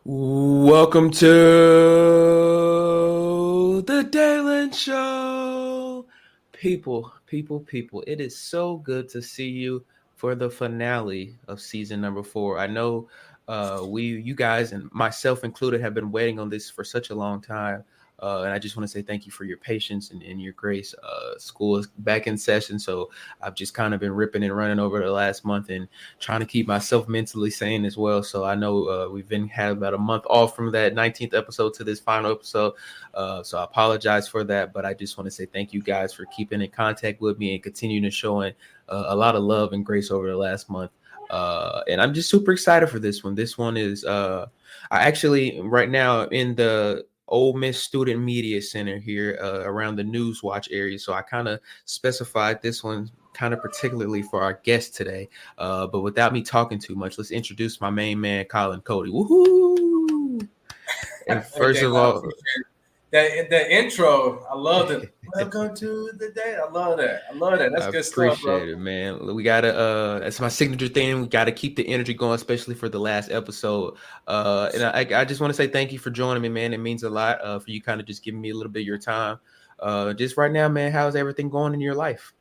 Welcome to the Dalen Show. People. It is so good to see you for the finale of season number 4. I know you guys and myself included have been waiting on this for such a long time. And I just want to say thank you for your patience and your grace. School is back in session, so I've just kind of been ripping and running over the last month and trying to keep myself mentally sane as well. So I know we've been had about a month off from that 19th episode to this final episode. So I apologize for that, but I just want to say thank you guys for keeping in contact with me and continuing to showing a lot of love and grace over the last month. And I'm just super excited for this one. This one is I actually right now in the Ole Miss Student Media Center here around the News Watch area. So I kind of specified this one kind of particularly for our guest today. But without me talking too much, let's introduce my main man, Colin Cody. Woohoo! And first of all, that intro, I love it. Welcome to the day. I love that. That's I good stuff, bro. appreciate it, man. We gotta that's my signature thing. We gotta keep the energy going, especially for the last episode. And I just want to say thank you for joining me, man. It means a lot for you kind of just giving me a little bit of your time. Just right now, man, how's everything going in your life?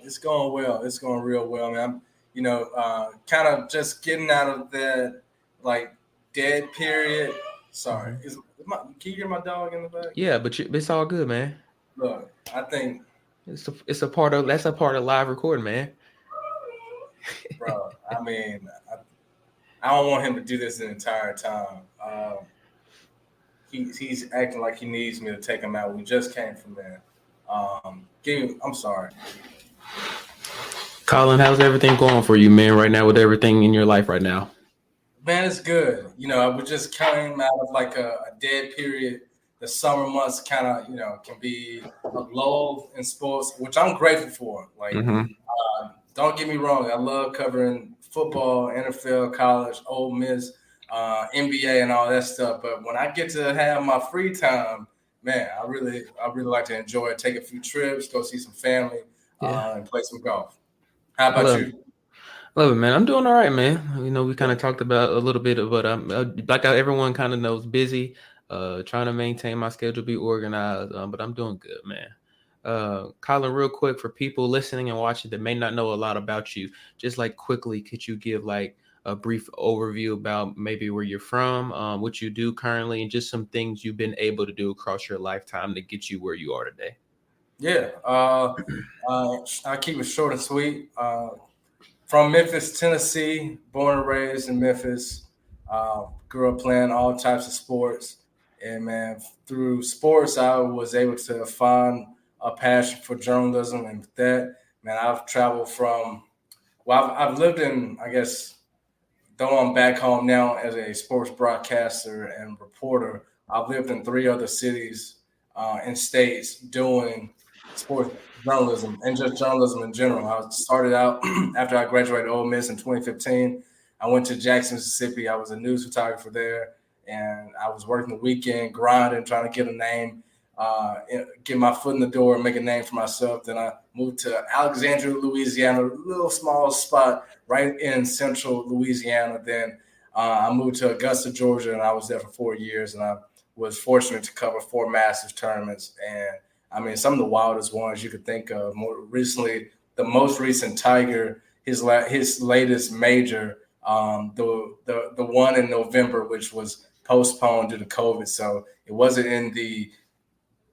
It's going well. It's going real well, man. Kind of just getting out of that like dead period. Sorry, can you hear my dog in the back? Yeah, but it's all good, man. Look, I think It's a part of that's a part of live recording, man. bro. I don't want him to do this the entire time. He's acting like he needs me to take him out. We just came from there. I'm sorry. Colin, how's everything going for you, man, right now with everything in your life right now? Man, it's good. I was just came out of like a dead period. The summer months kind of, can be a lull in sports, which I'm grateful for. Don't get me wrong. I love covering football, NFL, college, Ole Miss, NBA, and all that stuff. But when I get to have my free time, man, I really like to enjoy it. Take a few trips, go see some family, and play some golf. How about you? Love it, man. I'm doing all right, man. We kind of talked about a little bit of, but I'm like everyone kind of knows, busy, trying to maintain my schedule, be organized. But I'm doing good, man. Colin, real quick for people listening and watching that may not know a lot about you, just like quickly, could you give like a brief overview about maybe where you're from, what you do currently, and just some things you've been able to do across your lifetime to get you where you are today? Yeah, I keep it short and sweet. From Memphis, Tennessee, born and raised in Memphis. Grew up playing all types of sports. And man, through sports, I was able to find a passion for journalism. And with that, man, I've traveled I've lived in, I guess, though I'm back home now as a sports broadcaster and reporter, I've lived in 3 other cities and states doing sports journalism and just journalism in general. I started out after I graduated Ole Miss in 2015. I went to Jackson, Mississippi. I was a news photographer there, and I was working the weekend, grinding, trying to get a name, get my foot in the door and make a name for myself. Then I moved to Alexandria, Louisiana, a little small spot right in central Louisiana. Then I moved to Augusta, Georgia, and I was there for 4 years, and I was fortunate to cover 4 massive tournaments. And I mean, some of the wildest ones you could think of. More recently, the most recent Tiger, his latest major, the one in November, which was postponed due to COVID. So it wasn't in the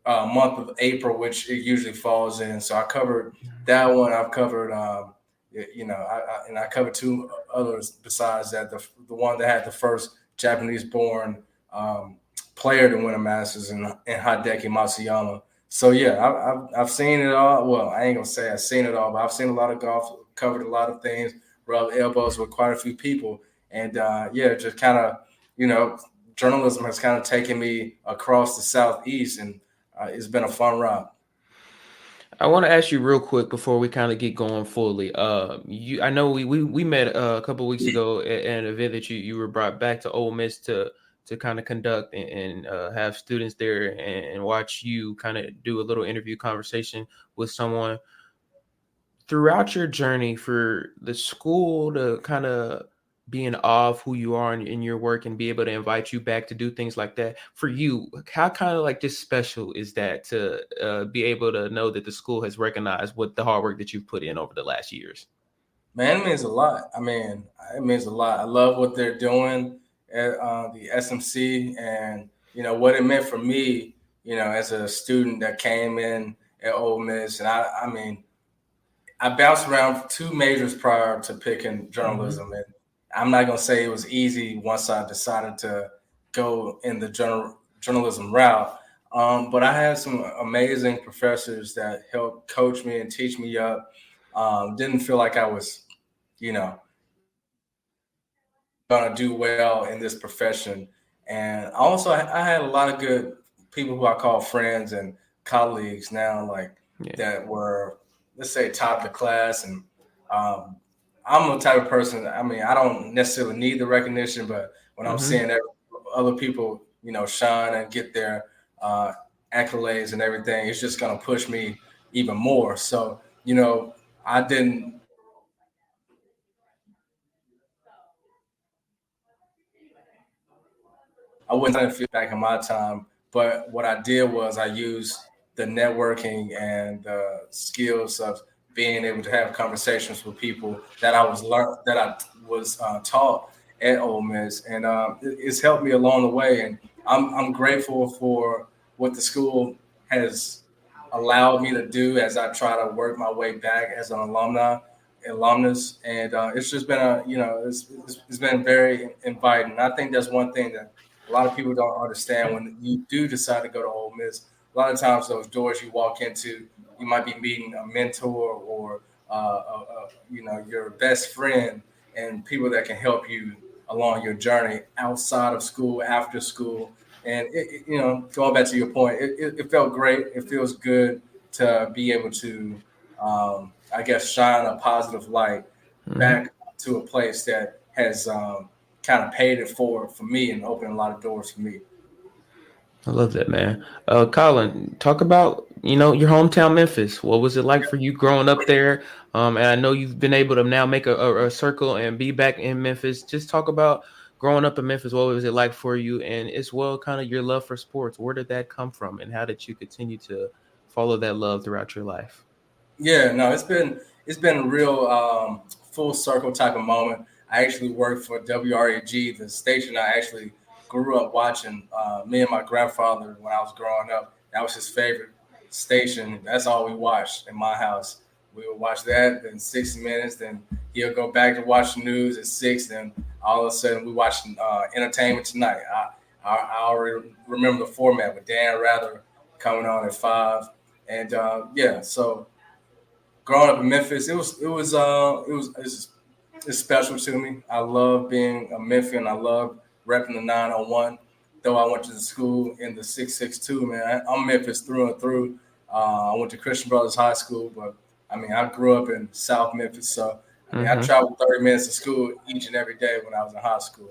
month of April, which it usually falls in. So I covered that one. I've covered, I covered 2 others besides that. The one that had the first Japanese-born player to win a Masters in Hideki Matsuyama. So yeah, I've seen it all. Well, I ain't gonna say I've seen it all, but I've seen a lot of golf, covered a lot of things, rubbed elbows with quite a few people, and just kind of, journalism has kind of taken me across the Southeast, and it's been a fun ride. I want to ask you real quick before we kind of get going fully. I know we met a couple weeks ago at an event that you were brought back to Ole Miss to kind of conduct and have students there and watch you kind of do a little interview conversation with someone. Throughout your journey for the school to kind of being off who you are in your work and be able to invite you back to do things like that. For you, how kind of like just special is that to be able to know that the school has recognized what the hard work that you've put in over the last years? Man, it means a lot. I mean, it means a lot. I love what they're doing at the SMC, and what it meant for me. As a student that came in at Ole Miss, and I mean, I bounced around two majors prior to picking Mm-hmm. journalism, and I'm not gonna say it was easy once I decided to go in the journalism route. But I had some amazing professors that helped coach me and teach me up. Didn't feel like I was, you know, gonna do well in this profession. And also, I had a lot of good people who I call friends and colleagues now, like Yeah. that were, let's say, top of the class. And um, I'm the type of person. I mean, I don't necessarily need the recognition, but when I'm Mm-hmm. seeing other people, shine and get their uh, accolades and everything, it's just gonna push me even more. So, I didn't I wouldn't feel back in my time, but what I did was I used the networking and the skills of being able to have conversations with people that I was taught at Ole Miss, and it's helped me along the way. And I'm grateful for what the school has allowed me to do as I try to work my way back as an alumnus, and it's just been it's been very inviting. I think that's one thing that a lot of people don't understand when you do decide to go to Ole Miss. A lot of times, those doors you walk into, you might be meeting a mentor or your best friend and people that can help you along your journey outside of school, after school. And going back to your point, it felt great. It feels good to be able to, I guess, shine a positive light Mm-hmm. back to a place that has kind of paid it forward for me and opened a lot of doors for me. I love that, man. Colin, talk about your hometown, Memphis. What was it like for you growing up there? And I know you've been able to now make a circle and be back in Memphis. Just talk about growing up in Memphis. What was it like for you, and as well, kind of your love for sports. Where did that come from, and how did you continue to follow that love throughout your life? Yeah, no, it's been a real full circle type of moment. I actually worked for WREG, the station I actually grew up watching. Me and my grandfather when I was growing up, that was his favorite station. That's all we watched in my house. We would watch that, then 60 Minutes, then he'll go back to watch the news at 6, then all of a sudden we watched Entertainment Tonight. I already remember the format with Dan Rather coming on at 5, and yeah, so growing up in Memphis, it's special to me. I love being a Memphian. I love repping the 901. Though I went to the school in the 662, man, I'm Memphis through and through. I went to Christian Brothers High School, but I mean, I grew up in South Memphis, so I mean, I Mm-hmm. traveled 30 minutes to school each and every day when I was in high school.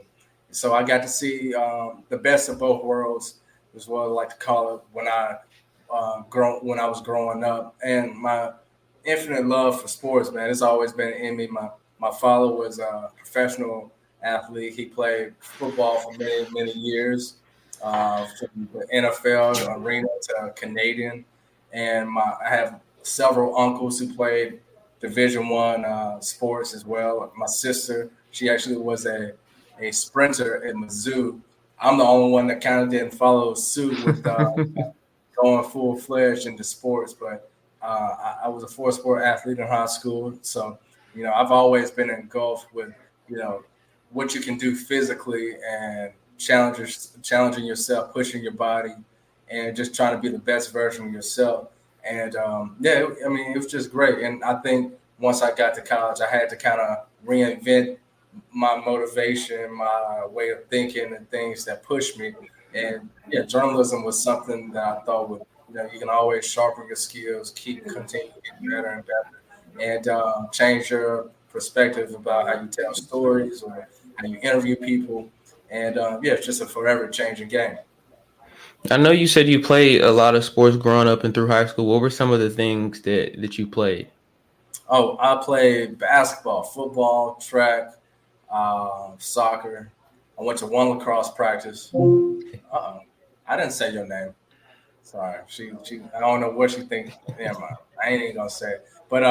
So I got to see the best of both worlds, is what I like to call it, when I was growing up, and my infinite love for sports, man. It's always been in me. My father was a professional athlete. He played football for many years, from the NFL arena to Canadian. And I have several uncles who played Division 1 sports as well. My sister, she actually was a sprinter at Mizzou. I'm the only one that kind of didn't follow suit with going full fledged into sports, but I was a four-sport athlete in high school, so I've always been engulfed with you know what you can do physically and challenging yourself, pushing your body, and just trying to be the best version of yourself. And yeah, I mean, it was just great. And I think once I got to college, I had to kind of reinvent my motivation, my way of thinking, and things that pushed me. And yeah, journalism was something that I thought would, you can always sharpen your skills, keep continue to get better and better, and change your perspective about how you tell stories or how you interview people. And yeah, it's just a forever changing game. I know you said you played a lot of sports growing up and through high school. What were some of the things that you played? Oh, I played basketball, football, track, soccer. I went to one lacrosse practice. Uh-oh. I didn't say your name. Sorry. She I don't know what she think. Never mind. I ain't even gonna say it. But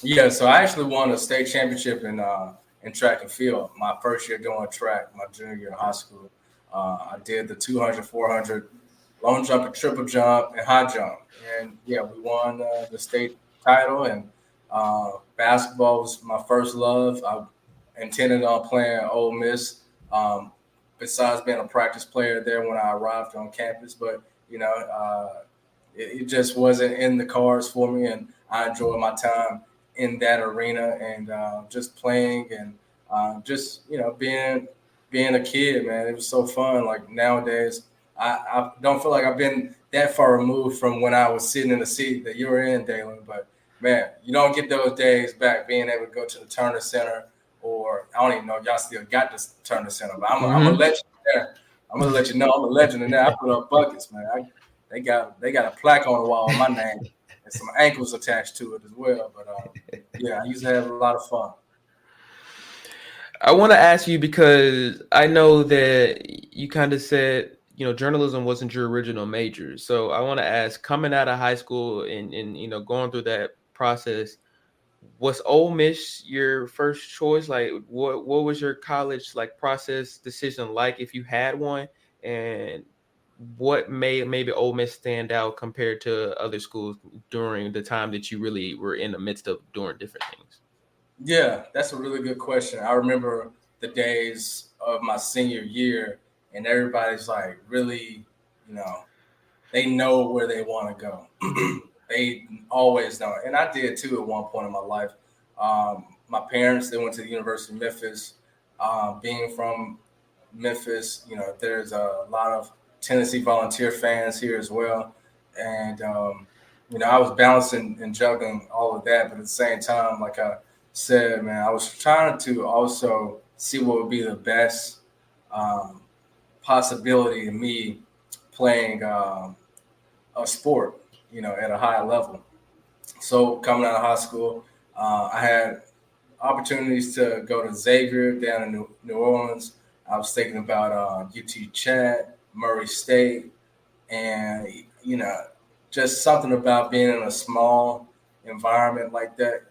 yeah, so I actually won a state championship in track and field my first year doing track, my junior year in high school. I did the 200, 400, long jump and triple jump and high jump. And yeah, we won the state title. And basketball was my first love. I intended on playing Ole Miss. Besides being a practice player there when I arrived on campus, but it just wasn't in the cards for me, and I enjoyed my time in that arena and just playing and just being a kid, man. It was so fun. Like nowadays, I don't feel like I've been that far removed from when I was sitting in the seat that you were in, Dalen. But man, you don't get those days back. Being able to go to the Turner Center, or I don't even know if y'all still got this Turner Center, but I'm a legend there. I'm gonna let you know I'm a legend in there. I put up buckets, man. They got a plaque on the wall with my name and some ankles attached to it as well. But yeah, I used to have a lot of fun. I want to ask you because I know that you kind of said, journalism wasn't your original major. So I want to ask, coming out of high school and going through that process, was Ole Miss your first choice? Like, what was your college like process decision like, if you had one, and what made maybe Ole Miss stand out compared to other schools during the time that you really were in the midst of doing different things? Yeah, that's a really good question. I remember the days of my senior year, and everybody's like really, you know, they know where they want to go. They always know, and I did too at one point in my life. My parents, they went to the University of Memphis. Being from Memphis, there's a lot of Tennessee Volunteer fans here as well, and I was balancing and juggling all of that, but at the same time, like I said, man, I was trying to also see what would be the best um, possibility of me playing a sport, at a high level. So coming out of high school, I had opportunities to go to Xavier down in New Orleans. I was thinking about UT Chat, Murray State, and just something about being in a small environment like that.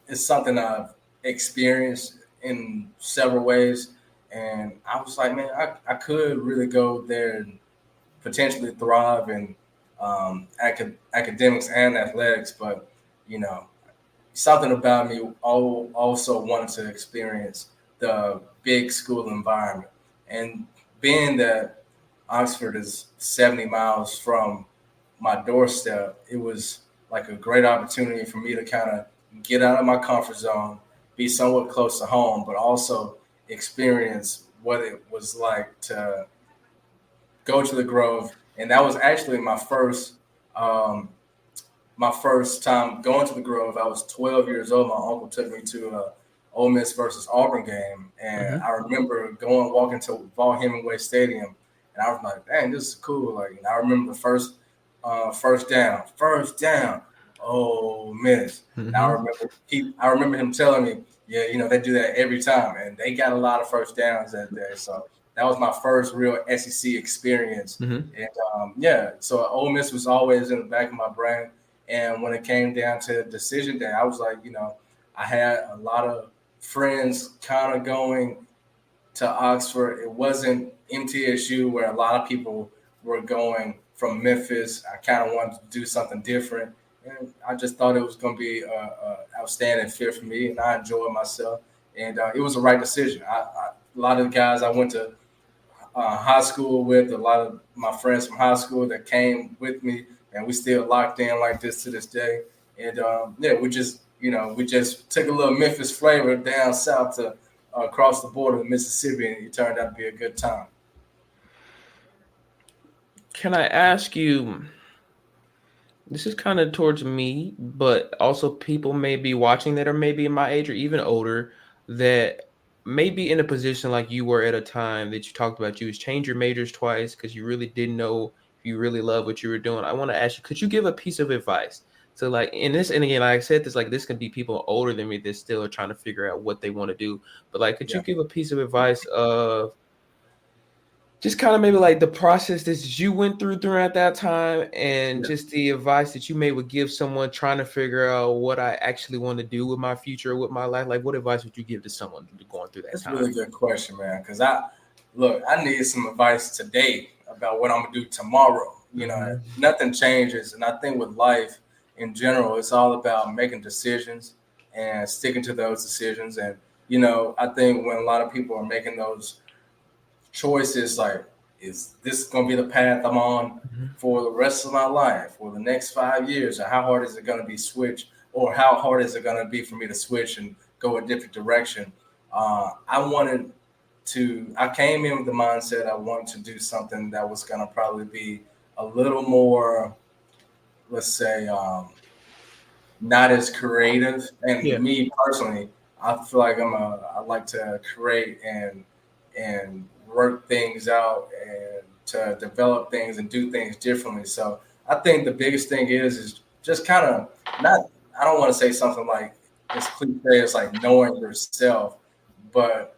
It's something I've experienced in several ways, and I was like, man, I could really go there and potentially thrive in academics and athletics, but you know, something about me also wanted to experience the big school environment. And being that Oxford is 70 miles from my doorstep, it was like a great opportunity for me to kind of get out of my comfort zone, be somewhat close to home, but also experience what it was like to go to the Grove. And that was actually um, my first time going to the Grove. I was 12 years old. My uncle took me to a Ole Miss versus Auburn game, and Mm-hmm. I remember walking to Vaught Hemingway Stadium, and I was like, "Dang, this is cool!" Like, and I remember the first down, Ole Miss. And Mm-hmm. I remember him telling me, "Yeah, they do that every time," and they got a lot of first downs that day. So that was my first real SEC experience, Mm-hmm. and yeah, so Ole Miss was always in the back of my brain. And when it came down to decision day, I was like, I had a lot of friends kind of going to Oxford. It wasn't MTSU where a lot of people were going from Memphis. I kind of wanted to do something different. And I just thought it was going to be a outstanding fit for me, and I enjoyed myself. And it was the right decision. A lot of the guys I went to high school with, a lot of my friends from high school that came with me, and we still locked in like this to this day. And yeah, we just took a little Memphis flavor down south to across the border to Mississippi, and it turned out to be a good time. Can I ask you? This is kind of towards me, but also people may be watching that are maybe in my age or even older that may be in a position like you were at a time that you talked about. You was change your majors twice because you really didn't know if you really love what you were doing. I want to ask you, could you give a piece of advice to like in this, and again, like I said this, like this can be people older than me that still are trying to figure out what they want to do. But like, could you Yeah. give a piece of advice of just kind of maybe like the process that you went through throughout that time, and Yeah. just the advice that you may would give someone trying to figure out what I actually want to do with my future, with my life? Like, what advice would you give to someone going through that That's a time? really good question, man. Because I need some advice today about what I'm gonna do tomorrow. Mm-hmm. Nothing changes, and I think with life in general, it's all about making decisions and sticking to those decisions. And I think when a lot of people are making those choices, like, is this gonna be the path I'm on Mm-hmm. for the rest of my life, or the next 5 years, or how hard is it gonna be switch, or how hard is it gonna be for me to switch and go a different direction? I came in with the mindset I wanted to do something that was going to probably be a little more, let's say, not as creative. And Yeah. me personally, I feel like I like to create and work things out and to develop things and do things differently. So I think the biggest thing is just kind of not. I don't want to say something like as cliche as like knowing yourself, but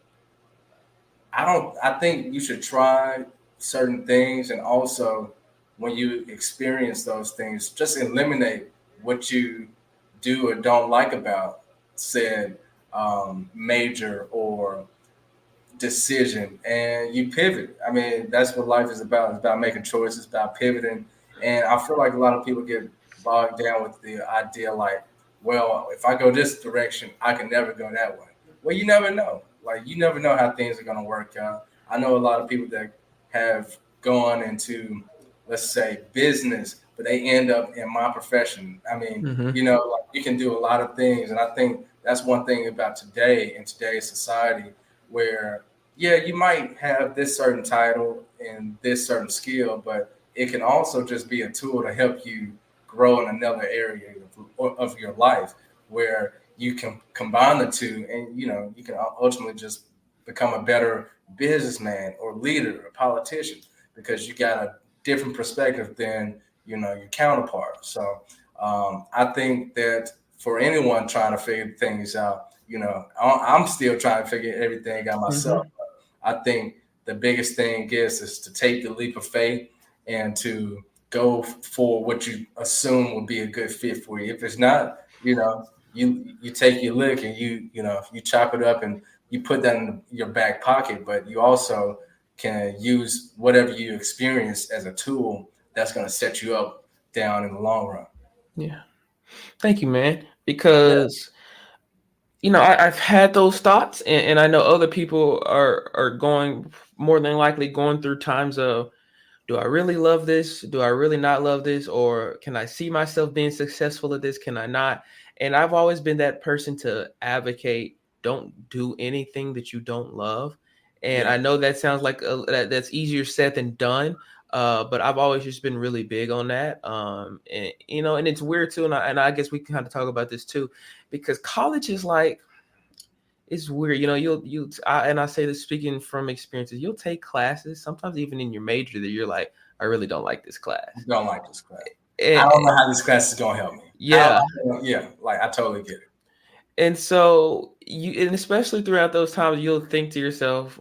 I think you should try certain things, and also when you experience those things, just eliminate what you do or don't like about said major or decision, and you pivot. I mean, that's what life is about. It's about making choices, about pivoting. And I feel like a lot of people get bogged down with the idea like, well, if I go this direction, I can never go that way. Well, you never know. Like, you never know how things are going to work out. I know a lot of people that have gone into, let's say, business, but they end up in my profession. I mean, Mm-hmm. like, you can do a lot of things. And I think that's one thing about today in today's society where, yeah, you might have this certain title and this certain skill, but it can also just be a tool to help you grow in another area of your life where you can combine the two, and you can ultimately just become a better businessman or leader or politician because you got a different perspective than your counterpart. So I think that for anyone trying to figure things out, I'm still trying to figure everything out myself. Mm-hmm. I think the biggest thing is to take the leap of faith and to go for what you assume will be a good fit for you. If it's not, you take your lick and you chop it up and you put that in your back pocket. But you also can use whatever you experience as a tool that's going to set you up down in the long run. Yeah. Thank you, man. Yeah, Because I've had those thoughts, and I know other people are going more than likely going through times of, do I really love this? Do I really not love this? Or can I see myself being successful at this? Can I not? And I've always been that person to advocate, don't do anything that you don't love. And yeah, I know that sounds like that's easier said than done. But I've always just been really big on that. And and it's weird too. And I guess we can kind of talk about this too, because college is like, it's weird. And I say this speaking from experiences, you'll take classes, sometimes even in your major, that you're like, I really don't like this I class. don't like this class. I And, don't know how this class is going to help me. How? yeah. Yeah, like I totally get it. And so and especially throughout those times, you'll think to yourself,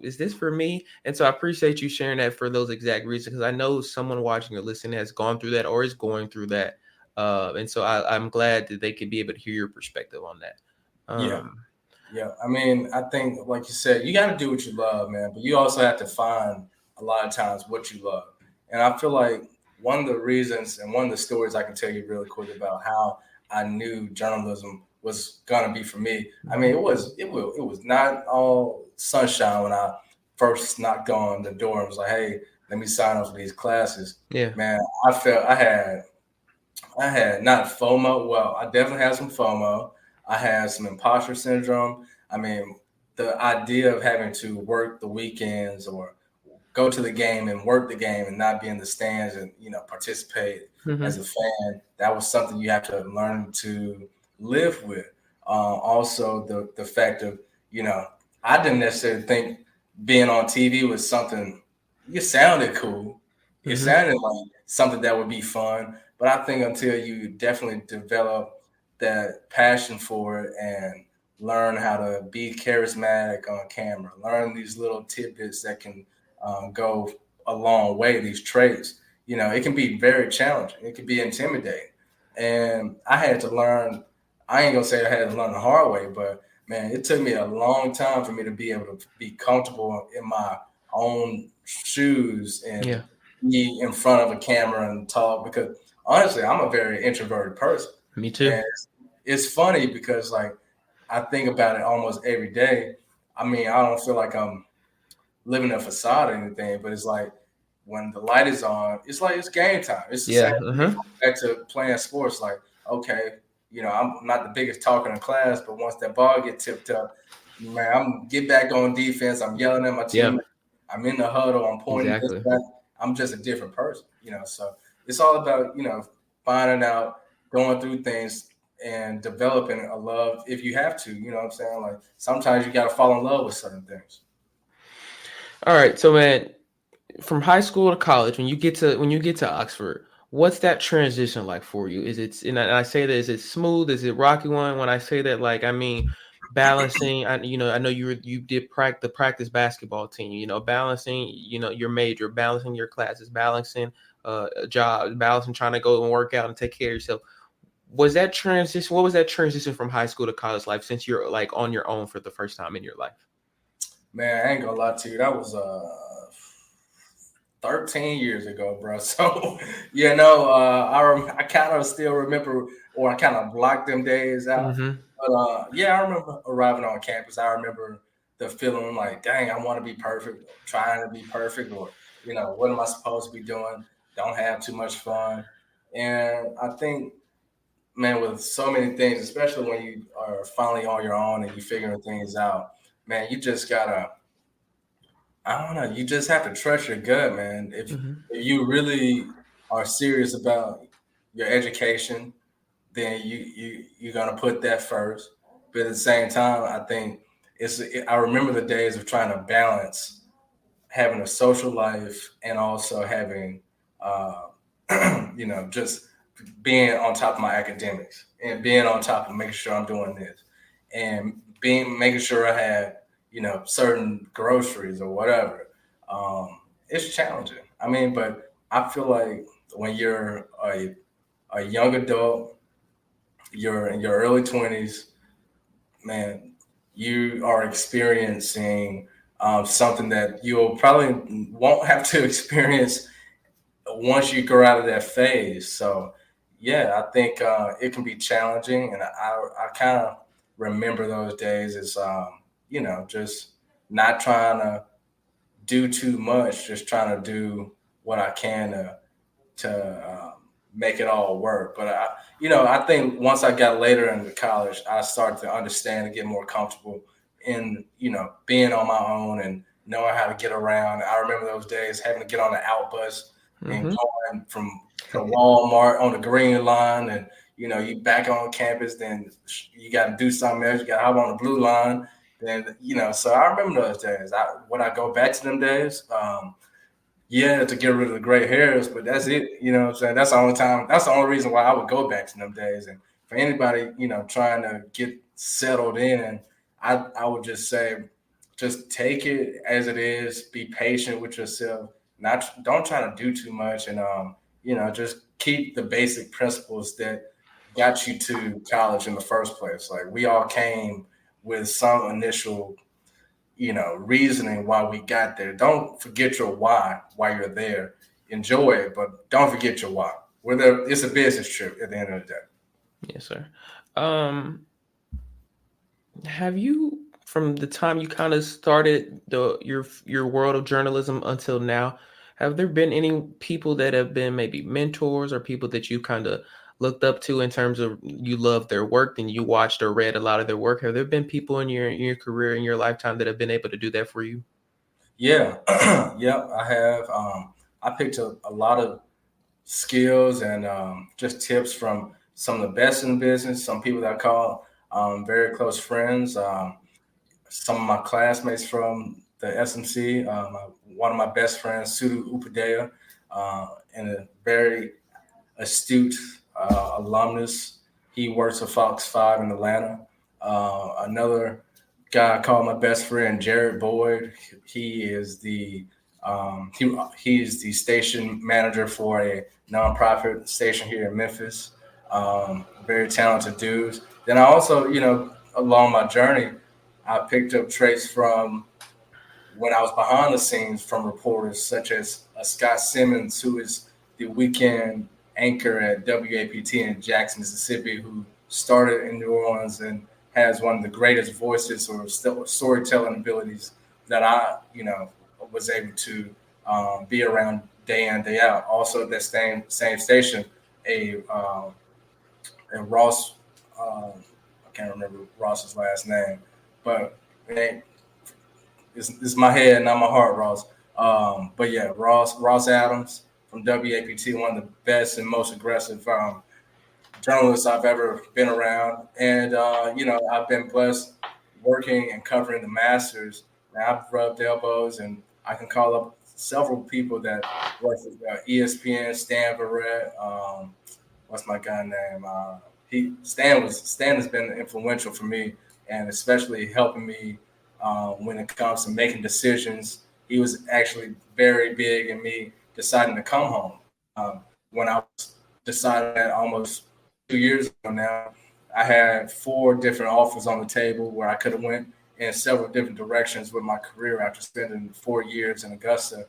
is this for me? And so I appreciate you sharing that for those exact reasons, because I know someone watching or listening has gone through that or is going through that. And so I'm glad that they could be able to hear your perspective on that. Yeah. Um, Yeah, I mean, I think, like you said, you got to do what you love, man. But you also have to find a lot of times what you love. And I feel like one of the reasons and one of the stories I can tell you really quick about how I knew journalism was gonna be for me. I mean, mhm. it was not all sunshine when I first knocked on the door and was like, "Hey, let me sign up for these classes." Yeah. Man, I had not FOMO. Well, I definitely had some FOMO. I had some imposter syndrome. I mean, the idea of having to work the weekends or go to the game and work the game and not be in the stands and participate as Hmm. a fan, that was something you have to learn to live with. Also, the fact of I didn't necessarily think being on TV was something. It sounded cool. It Hmm. sounded like something that would be fun, But I think until you definitely develop that passion for it and learn how to be charismatic on camera, learn these little tidbits that can go a long way, these traits, it can be very challenging. It can be intimidating. And I had to learn, I ain't gonna say I had to learn the hard way, but man, it took me a long time for me to be able to be comfortable in my own shoes and Yeah. be in front of a camera and talk because honestly, I'm a very introverted person. Me too. And it's funny because like I think about it almost every day. I mean, I don't feel like I'm living a facade or anything, but it's like when the light is on, it's like it's game time. It's the same Yeah. thing back to playing sports. Like, okay, I'm not the biggest talker in class, but once that ball get tipped up, man, I'm get back on defense. I'm yelling at my Yeah. team. I'm in the huddle. I'm pointing this Exactly. back. I'm just a different person, So it's all about finding out, going through things, and developing a love if you have to. You know what I'm saying? Like sometimes you got to fall in love with certain things. All right. So, man, from high school to college, when you get to Oxford, what's that transition like for you? Is it, and I say that, is it smooth? Is it rocky one? When I say that, like, I mean balancing. I know you did practice basketball team. Balancing. Your major, balancing your classes, balancing a job, balancing trying to go and work out and take care of yourself. Was that transition? What was that transition from high school to college life, since you're like on your own for the first time in your life? Man, I ain't gonna lie to you. That was 13 years ago, bro. So, I kind of still remember, or I kind of blocked them days out. Mm-hmm. But yeah, I remember arriving on campus. I remember the feeling like, dang, I want to be perfect, trying to be perfect, or what am I supposed to be doing? Don't have too much fun. And I think, man, with so many things, especially when you are finally on your own and you figuring things out, man, you just gotta, I don't know. You just have to trust your gut, man. Mm-hmm. If you really are serious about your education, then you're gonna put that first. But at the same time, I think I remember the days of trying to balance having a social life and also having, uh, just being on top of my academics and being on top of making sure I'm doing this and making sure I had, certain groceries or whatever. It's challenging. I mean, but I feel like when you're a young adult, you're in your early 20s, man, you are experiencing something that you'll probably won't have to experience once you grow out of that phase. So, yeah, I think it can be challenging, and I kind of remember those days as just not trying to do too much, just trying to do what I can to make it all work. But I think once I got later into college, I started to understand and get more comfortable in being on my own and knowing how to get around. I remember those days having to get on the out bus and Mm-hmm. going from to Walmart on the green line, and you back on campus. Then you got to do something else. You got to hop on the blue line. Then so I remember those days. Would I go back to them days? Yeah, to get rid of the gray hairs, but that's it. You know what I'm saying? That's the only time. That's the only reason why I would go back to them days. And for anybody, trying to get settled in, I would just say, just take it as it is. Be patient with yourself. Don't try to do too much, and just keep the basic principles that got you to college in the first place. Like we all came with some initial reasoning why we got there. Don't forget your why while you're there. Enjoy it, but don't forget your why. Whether it's a business trip at the end of the day. Yes, sir. Um, have you, from the time you kind of started your world of journalism until now, have there been any people that have been maybe mentors or people that you kind of looked up to in terms of you love their work and you watched or read a lot of their work? Have there been people in your career, in your lifetime, that have been able to do that for you? Yeah, yep, I have. I picked up a lot of skills and just tips from some of the best in the business, some people that I call very close friends, some of my classmates from the SMC, one of my best friends, Sudu Upadea, and a very astute alumnus. He works at Fox 5 in Atlanta. Another guy I call my best friend, Jared Boyd. He is the he is the station manager for a nonprofit station here in Memphis. Very talented dudes. Then I also, along my journey, I picked up traits from when I was behind the scenes from reporters such as Scott Simmons, who is the weekend anchor at WAPT in Jackson, Mississippi, who started in New Orleans and has one of the greatest voices or storytelling abilities that I, was able to be around day in day out. Also, at that same station, a and Ross, I can't remember Ross's last name, but it's my head, not my heart, Ross. But yeah, Ross Adams from WAPT, one of the best and most aggressive journalists I've ever been around. And I've been blessed working and covering the Masters. And I've rubbed elbows, and I can call up several people that work at ESPN, Stan Verrett. What's my guy name? Stan has been influential for me, and especially helping me when it comes to making decisions. He was actually very big in me deciding to come home. When I was deciding that almost 2 years ago now, I had 4 different offers on the table where I could have went in several different directions with my career after spending 4 years in Augusta.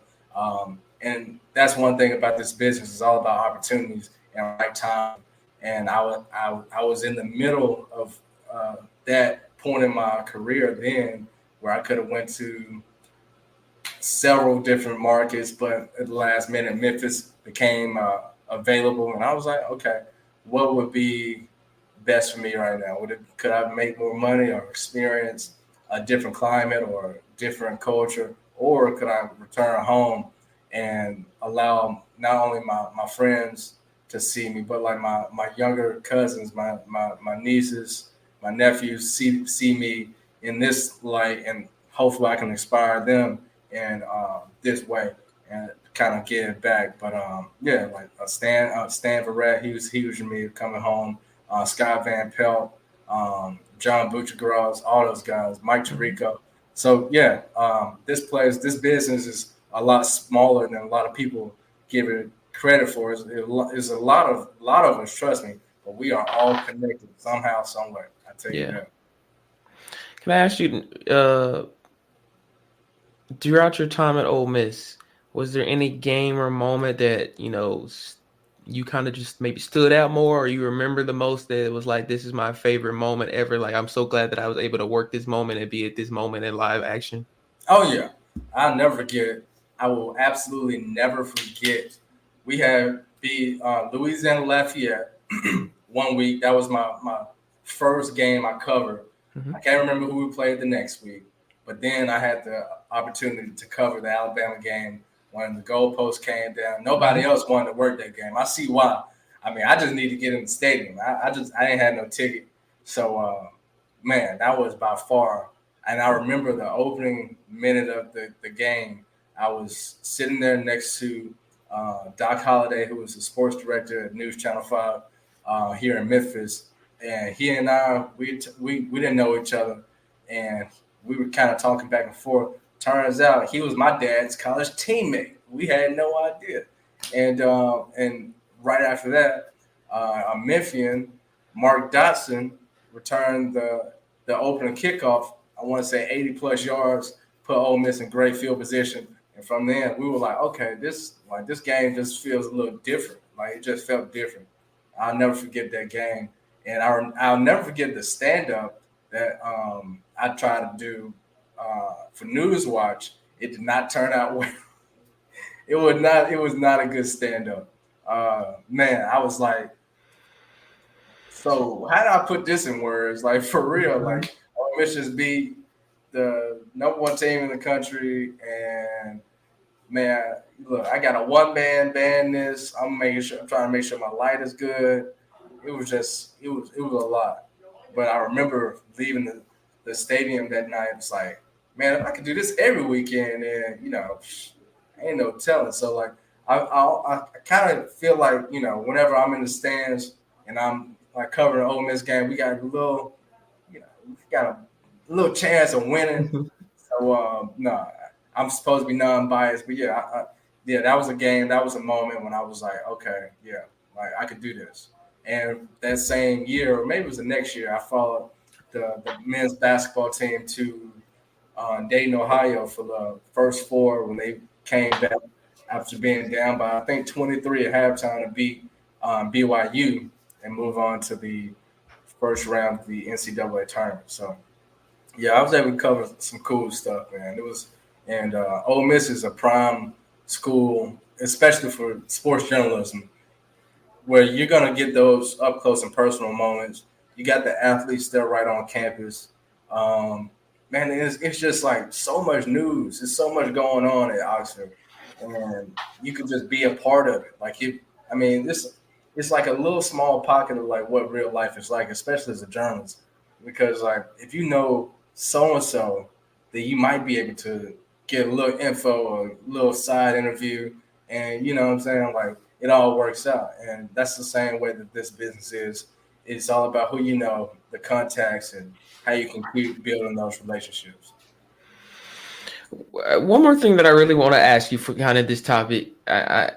And that's one thing about this business. It's all about opportunities and right time. And I was in the middle of that point in my career then where I could have went to several different markets, but at the last minute, Memphis became available, and I was like, okay, what would be best for me right now? Could I make more money or experience a different climate or different culture, or could I return home and allow not only my friends to see me, but like my younger cousins, my nieces, my nephews see me in this light, and hopefully I can inspire them in this way and kind of get it back. But yeah, like Stan Verrett, he was huge for me coming home. Scott Van Pelt, John Buccigross, all those guys, Mike Tirico. So yeah, this business is a lot smaller than a lot of people give it credit for. It's a lot of us, trust me, but we are all connected somehow, somewhere. I tell you that. Can I ask you, throughout your time at Ole Miss, was there any game or moment that you kind of just maybe stood out more, or you remember the most that it was like, this is my favorite moment ever? Like, I'm so glad that I was able to work this moment and be at this moment in live action. Oh yeah, I'll never forget it. I will absolutely never forget. We had Louisiana Lafayette one week. That was my first game I covered. Mm-hmm. I can't remember who we played the next week, but then I had the opportunity to cover the Alabama game when the goalpost came down. Nobody else wanted to work that game. I see why. I mean, I just need to get in the stadium. I ain't had no ticket, so man, that was by far. And I remember the opening minute of the game. I was sitting there next to Doc Holliday, who was the sports director at News Channel 5 here in Memphis. And he and I, we didn't know each other. And we were kind of talking back and forth. Turns out he was my dad's college teammate. We had no idea. And right after that, a Memphian, Mark Dotson, returned the opening kickoff. I want to say 80+ yards, put Ole Miss in great field position. And from then, we were like, okay, this game just feels a little different. Like, it just felt different. I'll never forget that game, and I'll never forget the stand up that I tried to do for Newswatch. It did not turn out well. It was not a good stand up. Man, I was like, so how do I put this in words? Like, for real, like, Ole Miss just beat the #1 team in the country, and man, look, I got a one-man band this. I'm trying to make sure my light is good. It was a lot. But I remember leaving the stadium that night. It's like, man, if I could do this every weekend, and ain't no telling. So like, I kind of feel like, whenever I'm in the stands and I'm like covering an Ole Miss game, we got a little, we got a little chance of winning. So no, I'm supposed to be non-biased, but yeah, yeah, that was a game, that was a moment when I was like, okay, yeah, like I could do this. And that same year, or maybe it was the next year, I followed the men's basketball team to Dayton, Ohio for the first four when they came back after being down by I think 23 at halftime to beat BYU and move on to the first round of the NCAA tournament. So yeah, I was able to cover some cool stuff, man. It was, and Ole Miss is a prime school, especially for sports journalism, where you're gonna get those up close and personal moments. You got the athletes there right on campus. Um, Man, it's just like so much news. There's so much going on at Oxford, and you could just be a part of it. Like I mean, this it's like a little small pocket of like what real life is like, especially as a journalist. Because like if you know so and so, then you might be able to get a little info or a little side interview, and you know what I'm saying, like it all works out. And that's the same way that this business is. It's all about who you know, the contacts, and how you can keep building those relationships. One more thing that I really want to ask you for kind of this topic, I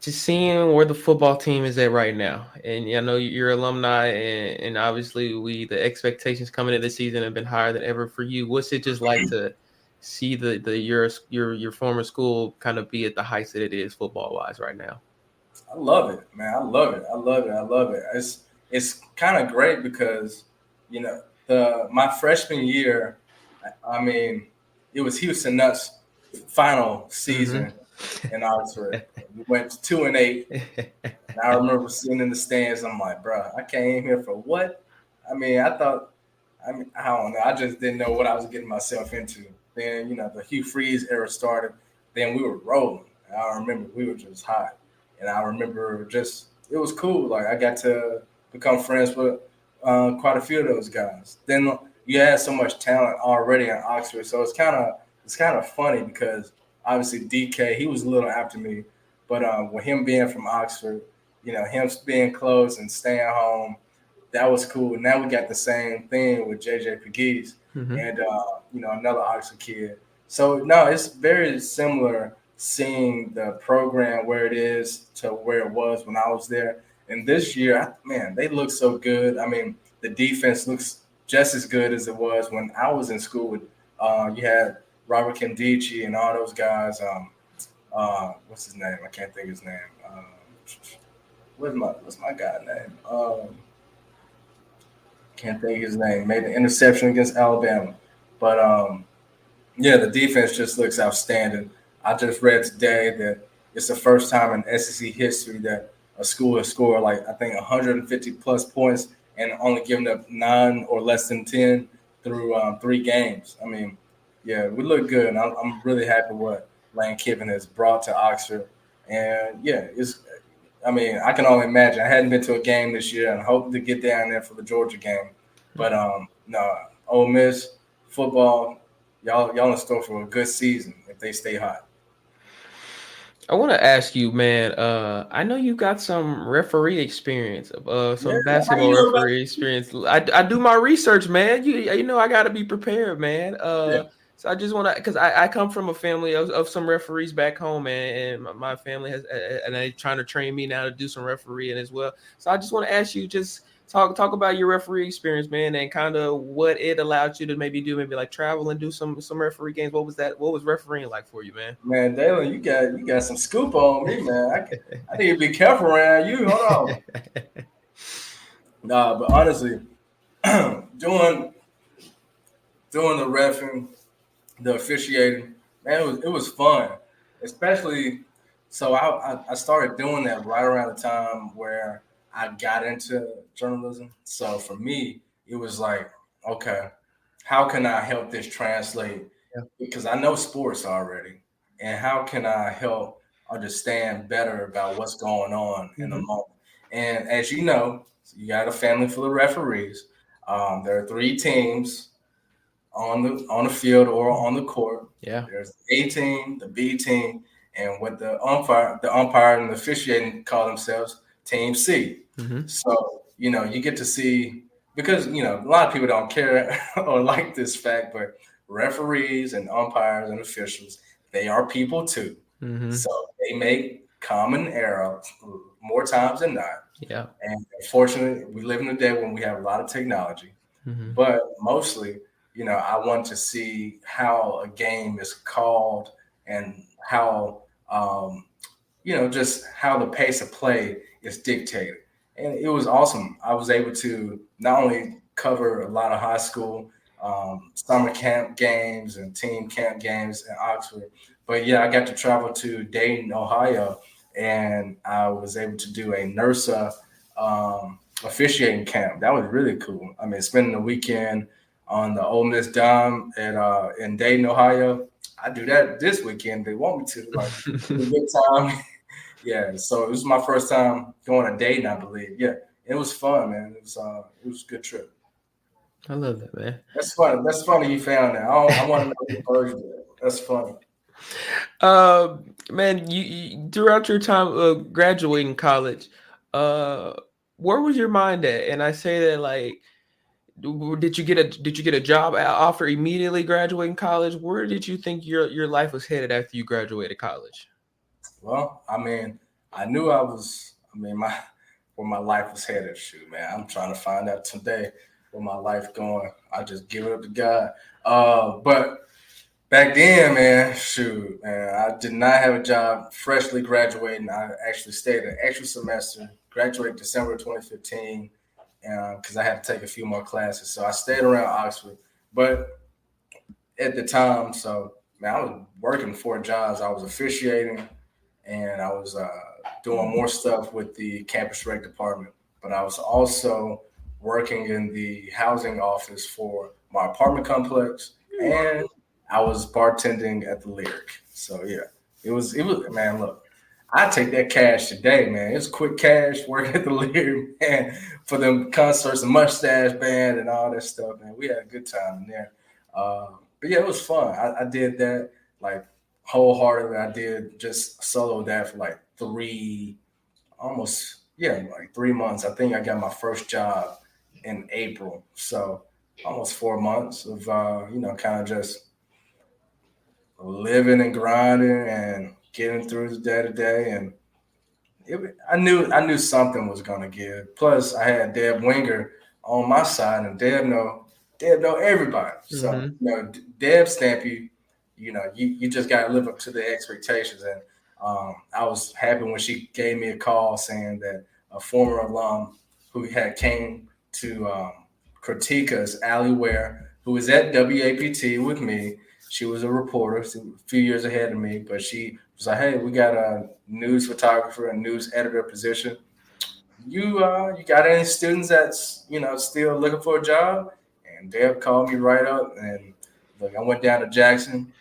just seeing where the football team is at right now, and I know you're alumni, and obviously the expectations coming into the season have been higher than ever for you. What's it just like to see the your former school kind of be at the heights that it is football wise right now? I love it, man. I love it. I love it. I love it. It's kind of great because the my freshman year, I mean, it was Houston Nuts' final Mm-hmm. season in Oxford. We went 2-8. And I remember sitting in the stands. I'm like, bro, I came here for what? I mean, I thought, I don't know. I just didn't know what I was getting myself into. Then, the Hugh Freeze era started. Then we were rolling. And I remember we were just hot. And I remember just, it was cool. Like, I got to become friends with quite a few of those guys. Then you had so much talent already in Oxford. So it's kind of funny because obviously DK, he was a little after me. But with him being from Oxford, him being close and staying home, that was cool. Now we got the same thing with JJ Pegues Mm-hmm. and another Oxford kid. So no, it's very similar seeing the program where it is to where it was when I was there. And this year, man, they look so good. I mean, the defense looks just as good as it was when I was in school. With you had Robert Kendici and all those guys. What's his name? I can't think of his name. What's my guy name? Can't think of his name. Made an interception against Alabama, but yeah, the defense just looks outstanding. I just read today that it's the first time in SEC history that a school has scored like I think 150 plus points and only given up 9 or less than 10 through 3 games. I mean, yeah, we look good. And I'm really happy what Lane Kiffin has brought to Oxford. And yeah, it's. I mean, I can only imagine. I hadn't been to a game this year, and I hope to get down there for the Georgia game. But no, Ole Miss football, y'all in store for a good season if they stay hot. I want to ask you, man. I know you got some referee experience, Yeah, some how you basketball know about referee experience. I do my research, man. You know I got to be prepared, man. it? So I just want to, because I come from a family of some referees back home, and my family has, and they trying to train me now to do some refereeing as well. So I just want to ask you, just talk about your referee experience, man, and kind of what it allowed you to maybe like travel and do some referee games. What was that? What was refereeing like for you, man? Man, Dalen, you got some scoop on me, man. I need to be careful around you. Hold on. Nah, but honestly, doing doing the refing, the officiating, man, it was fun. Especially, so I started doing that right around the time where I got into journalism. So for me, it was like, okay, how can I help this translate? Because I know sports already, and how can I help understand better about what's going on in the Hmm. moment? And as you know, you got a family full of referees. There are 3 teams on the field or on the court. Yeah. There's the A team, the B team, and what the umpire and the officiating call themselves Team C. Mm-hmm. So, you get to see, because, a lot of people don't care or like this fact, but referees and umpires and officials, they are people too. Mm-hmm. So they make common errors more times than not. Yeah. And unfortunately, we live in a day when we have a lot of technology, Mm-hmm. but mostly, I want to see how a game is called and how, just how the pace of play is dictated. And it was awesome. I was able to not only cover a lot of high school summer camp games and team camp games in Oxford, but yeah, I got to travel to Dayton, Ohio, and I was able to do a NERSA officiating camp. That was really cool. I mean, spending the weekend on the Ole Miss Dome in Dayton, Ohio. I do that this weekend. They want me to. Like, it was a good time. Yeah, so it was my first time going a Dayton, I believe. Yeah, it was fun, man. It was a good trip. I love that, man. That's funny. That's funny you found that. I want to know what version of that. That's funny. Man, you throughout your time graduating college, uh, where was your mind at? And I say that like, did you get a job offer immediately graduating college? Where did you think your life was headed after you graduated college? Well, I mean, I knew I was. I mean, my where my life was headed. Shoot, man, I'm trying to find out today where my life going. I just give it up to God. But back then, man, shoot, man, I did not have a job. Freshly graduating, I actually stayed an extra semester. Graduated December 2015 because I had to take a few more classes. So I stayed around Oxford, but at the time, so man, I was working 4 jobs. I was officiating, and I was doing more stuff with the campus rec department. But I was also working in the housing office for my apartment complex, and I was bartending at the Lyric. So yeah, it was man. Look, I take that cash today, man. It's quick cash working at the Lyric, man, for them concerts, the Mustache Band, and all that stuff, man. We had a good time in there. But yeah, it was fun. I did that like wholeheartedly. I did just solo that for like almost, yeah, like 3 months. I think I got my first job in April. So almost 4 months of, kind of just living and grinding and getting through the day to day. And I knew something was gonna give. Plus, I had Deb Winger on my side, and Deb know everybody. So Mm-hmm. Deb stamp you. You just gotta live up to the expectations. And I was happy when she gave me a call saying that a former alum who had came to critique us, Allie Ware, who was at WAPT with me. She was a reporter, a few years ahead of me, but she was like, "Hey, we got a news photographer and news editor position. You got any students that's still looking for a job?" And Deb called me right up, and look, I went down to Jackson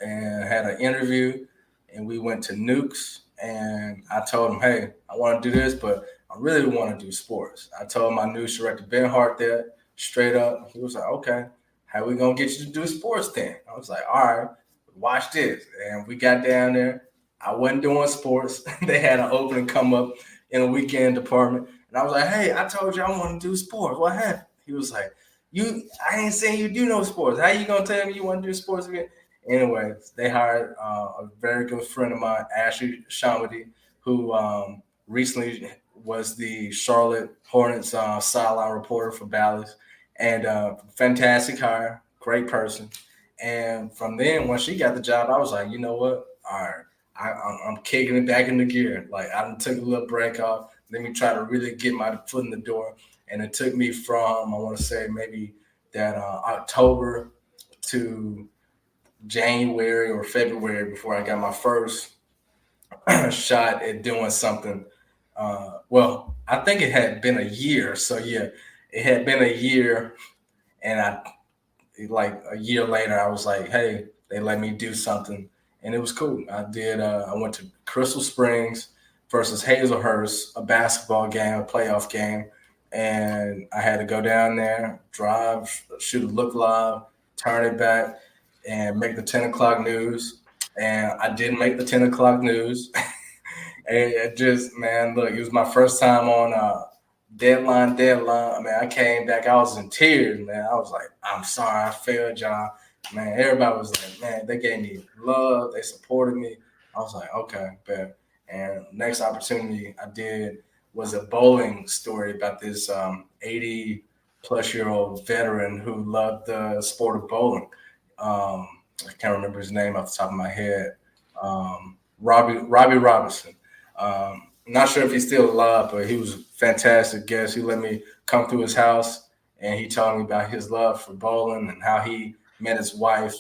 and had an interview, and we went to Nukes, and I told him, "Hey, I want to do this, but I really want to do sports." I told my news director Ben Hart that straight up. He was like, "Okay, how we gonna get you to do sports then?" I was like, "All right, watch this." And we got down there. I wasn't doing sports. They had an opening come up in a weekend department, and I was like, "Hey, I told you I want to do sports. What happened?" He was like, I ain't saying you do no sports. How you gonna tell me you want to do sports again?" Anyway, they hired a very good friend of mine, Ashley Shamadi, who recently was the Charlotte Hornets sideline reporter for Bally's, and fantastic hire, great person. And from then, when she got the job, I was like, you know what? All right, I'm kicking it back into gear. Like, I took a little break off. Let me try to really get my foot in the door. And it took me from, I want to say, maybe that October to January or February before I got my first shot at doing something. Well, I think it had been a year. So yeah, it had been a year, and like a year later, I was like, hey, they let me do something, and it was cool. I did. I went to Crystal Springs versus Hazelhurst, a basketball game, a playoff game, and I had to go down there, drive, shoot a look live, turn it back, and make the 10 o'clock news. and I didn't make the 10 o'clock news. And it just, man, look, it was my first time on deadline. I mean, I came back, I was in tears, man. I was like, I'm sorry, I failed y'all. Man, everybody was like, man, they gave me love, they supported me. I was like, okay, bet. And next opportunity I did was a bowling story about this 80 plus year old veteran who loved the sport of bowling. I can't remember his name off the top of my head. Robbie Robinson. Not sure if he's still alive, but he was a fantastic guest. He let me come through his house and he told me about his love for bowling and how he met his wife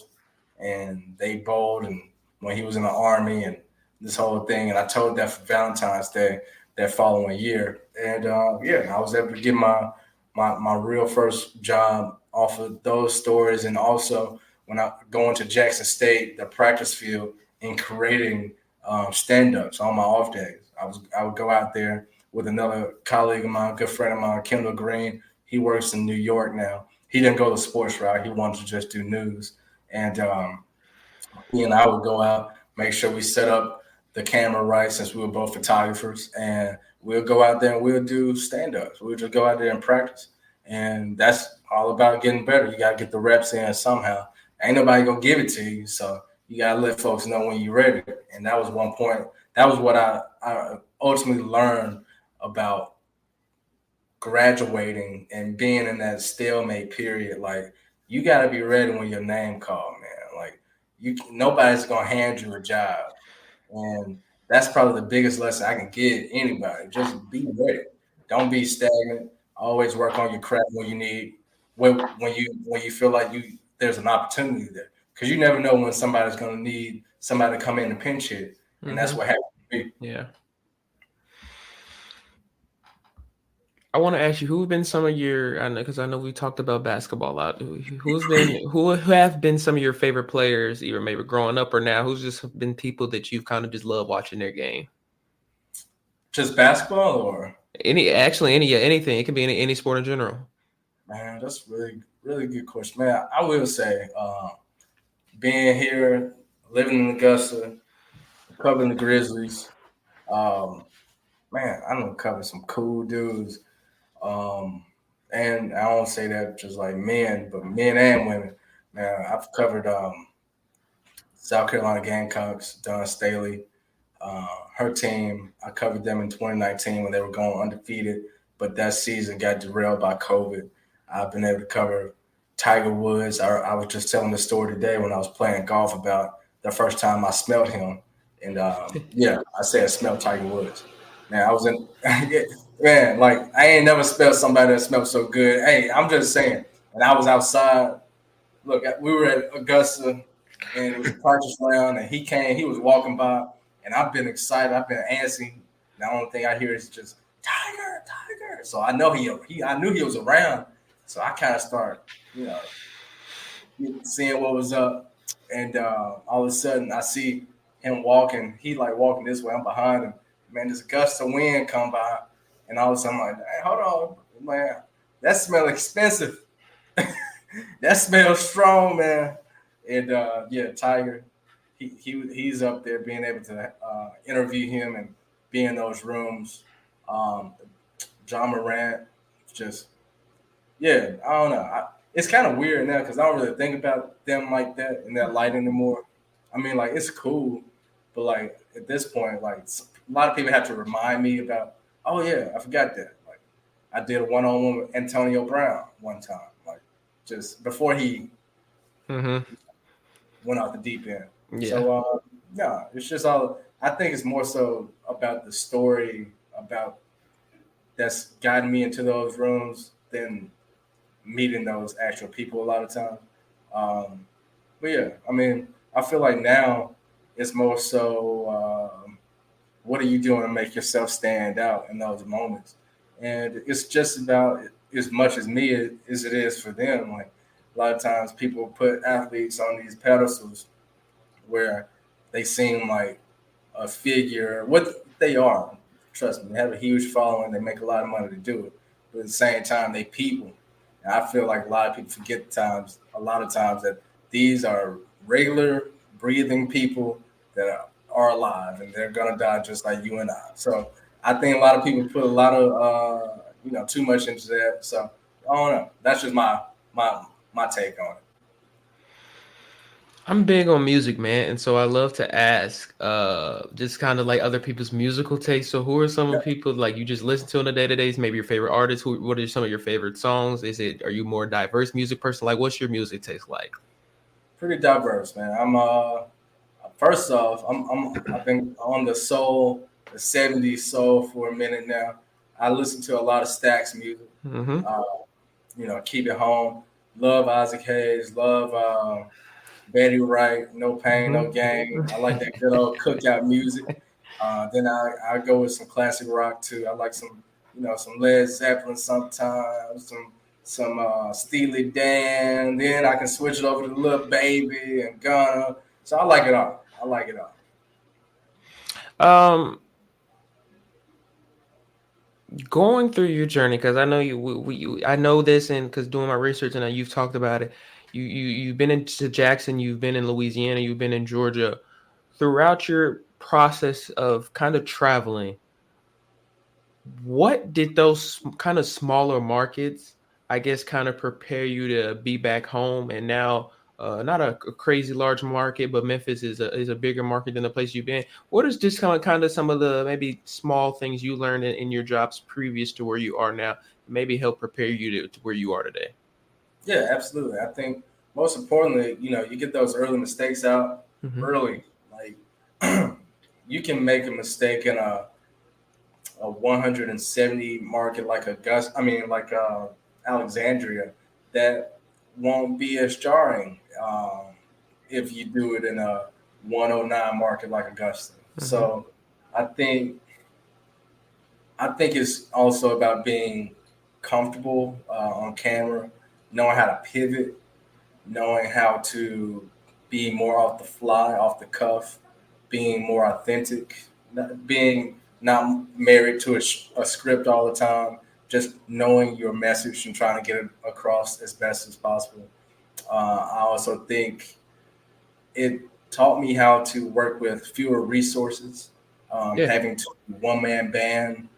and they bowled and when he was in the army and this whole thing. And I told that for Valentine's Day that following year. And yeah, I was able to get my real first job off of those stories. And also when I go into Jackson State, the practice field, and creating stand-ups on my off days. I would go out there with another colleague of mine, good friend of mine, Kendall Green. He works in New York now. He didn't go the sports route. He wanted to just do news. And he and I would go out, make sure we set up the camera right since we were both photographers. And we'll go out there and we'll do stand-ups. We'll just go out there and practice. And that's all about getting better. You got to get the reps in somehow. Ain't nobody going to give it to you. So you got to let folks know when you're ready. And that was one point. That was what I ultimately learned about graduating and being in that stalemate period. Like, you got to be ready when your name called, man. Like, nobody's going to hand you a job. And that's probably the biggest lesson I can give anybody. Just be ready. Don't be stagnant. Always work on your craft when you need, when you feel like there's an opportunity there. Because you never know when somebody's going to need somebody to come in and pinch hit, and that's what happened to me. Yeah. I want to ask you, who've been some of your? I know because I know we talked about basketball a lot. Who have been some of your favorite players, either maybe growing up or now? Who's just been people that you've kind of just loved watching their game? Just basketball or Anything. It can be any sport in general. man, that's really really good question, man. I will say, being here, living in Augusta, covering the Grizzlies, um, man, I don't cover some cool dudes. And I don't say that just like men, but men and women. Man, I've covered South Carolina Gamecocks, Don Staley, her team. I covered them in 2019 when they were going undefeated, but that season got derailed by COVID. I've been able to cover Tiger Woods. I was just telling the story today when I was playing golf about the first time I smelled him. And yeah, I said I smelled Tiger Woods. Man, I was in, man, like I ain't never smelled somebody that smelled so good. Hey, I'm just saying. And I was outside. Look, we were at Augusta, and it was a practice round, and he came. He was walking by, and I've been excited. I've been antsy. The only thing I hear is just Tiger, Tiger. So I know I knew he was around. So I kind of started, seeing what was up, and all of a sudden I see him walking. He like walking this way. I'm behind him. Man, this gust of wind come by, and all of a sudden I'm like, hey, hold on, man, that smell expensive. That smells strong, man. And yeah, Tiger, he's up there being able to interview him and be in those rooms. John Morant, just yeah, I don't know. It's kind of weird now because I don't really think about them like that in that light anymore. I mean, like it's cool, but like at this point, like a lot of people have to remind me about. Oh yeah, I forgot that. Like I did a one-on-one with Antonio Brown one time, like just before he went out the deep end. Yeah. So yeah, it's just all. I think it's more so about the story about that's guiding me into those rooms than meeting those actual people a lot of times. But yeah, I mean, I feel like now it's more so what are you doing to make yourself stand out in those moments? And it's just about as much as me as it is for them. Like a lot of times people put athletes on these pedestals where they seem like a figure, what they are. Trust me, they have a huge following. They make a lot of money to do it. But at the same time, they people. And I feel like a lot of people forget a lot of times that these are regular breathing people that are alive, and they're gonna die just like you and I. So I think a lot of people put a lot of too much into that. So I don't know. That's just my take on it. I'm big on music, man, and so I love to ask, just kind of like other people's musical tastes. So, who are some of the people like you just listen to on a day to day? Maybe your favorite artists. What are some of your favorite songs? Are you more diverse music person? Like, what's your music taste like? Pretty diverse, man. I'm first off, I've been on the '70s soul for a minute now. I listen to a lot of Stax music. Mm-hmm. Uh, Keep It Home. Love Isaac Hayes. Love Betty Wright. No Pain, No Gain. I like that good old cookout music. Then I go with some classic rock too. I like some Led Zeppelin sometimes. Some Steely Dan. Then I can switch it over to Lil Baby and Gunna. So I like it all. I like it all. Um, Going through your journey, because I know I know this, and because doing my research, and you've talked about it. You've been into Jackson, you've been in Louisiana, you've been in Georgia. Throughout your process of kind of traveling, what did those kind of smaller markets, I guess, kind of prepare you to be back home? And now, not a crazy large market, but Memphis is a bigger market than the place you've been. What is just kind of some of the maybe small things you learned in your jobs previous to where you are now, maybe help prepare you to where you are today? Yeah, absolutely. I think most importantly, you get those early mistakes out Mm-hmm. early. Like you can make a mistake in a 170 market like like Alexandria, that won't be as jarring if you do it in a 109 market like Augusta. Mm-hmm. So I think I think it's also about being comfortable on camera, knowing how to pivot, knowing how to be more off the fly, off the cuff, being more authentic, being not married to a script all the time, just knowing your message and trying to get it across as best as possible. I also think it taught me how to work with fewer resources, Yeah. having to one man band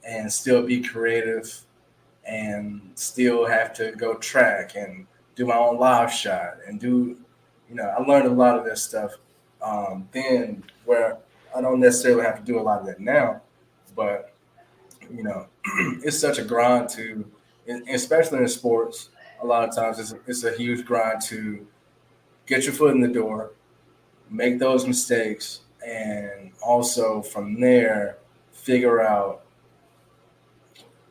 and still be creative and still have to go track and do my own live shot and I learned a lot of this stuff then where I don't necessarily have to do a lot of that now, but it's such a grind especially in sports. A lot of times it's a huge grind to get your foot in the door, make those mistakes, and also from there figure out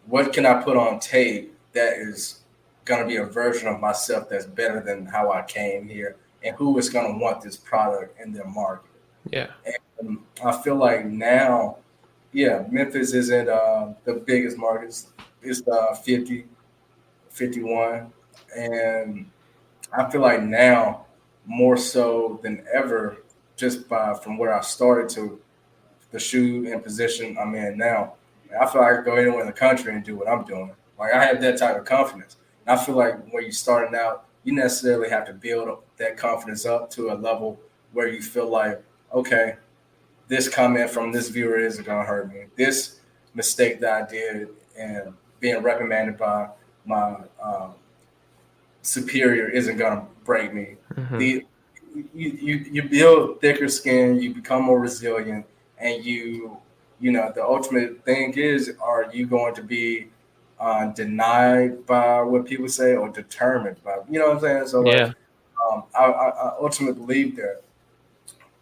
what can I put on tape that is going to be a version of myself that's better than how I came here, and who is going to want this product in their market. Yeah. And I feel like now, yeah, Memphis isn't the biggest market. It's 50, 51. And I feel like now, more so than ever, just from where I started to the shoe and position I'm in now, I feel like I can go anywhere in the country and do what I'm doing. Like I have that type of confidence. And I feel like when you're starting out, you necessarily have to build that confidence up to a level where you feel like, okay, this comment from this viewer isn't going to hurt me. This mistake that I did and being reprimanded by my superior isn't going to break me. Mm-hmm. The you build thicker skin, you become more resilient, and the ultimate thing is, are you going to be denied by what people say or determined by, what I'm saying? So like, Yeah. I ultimately believe that.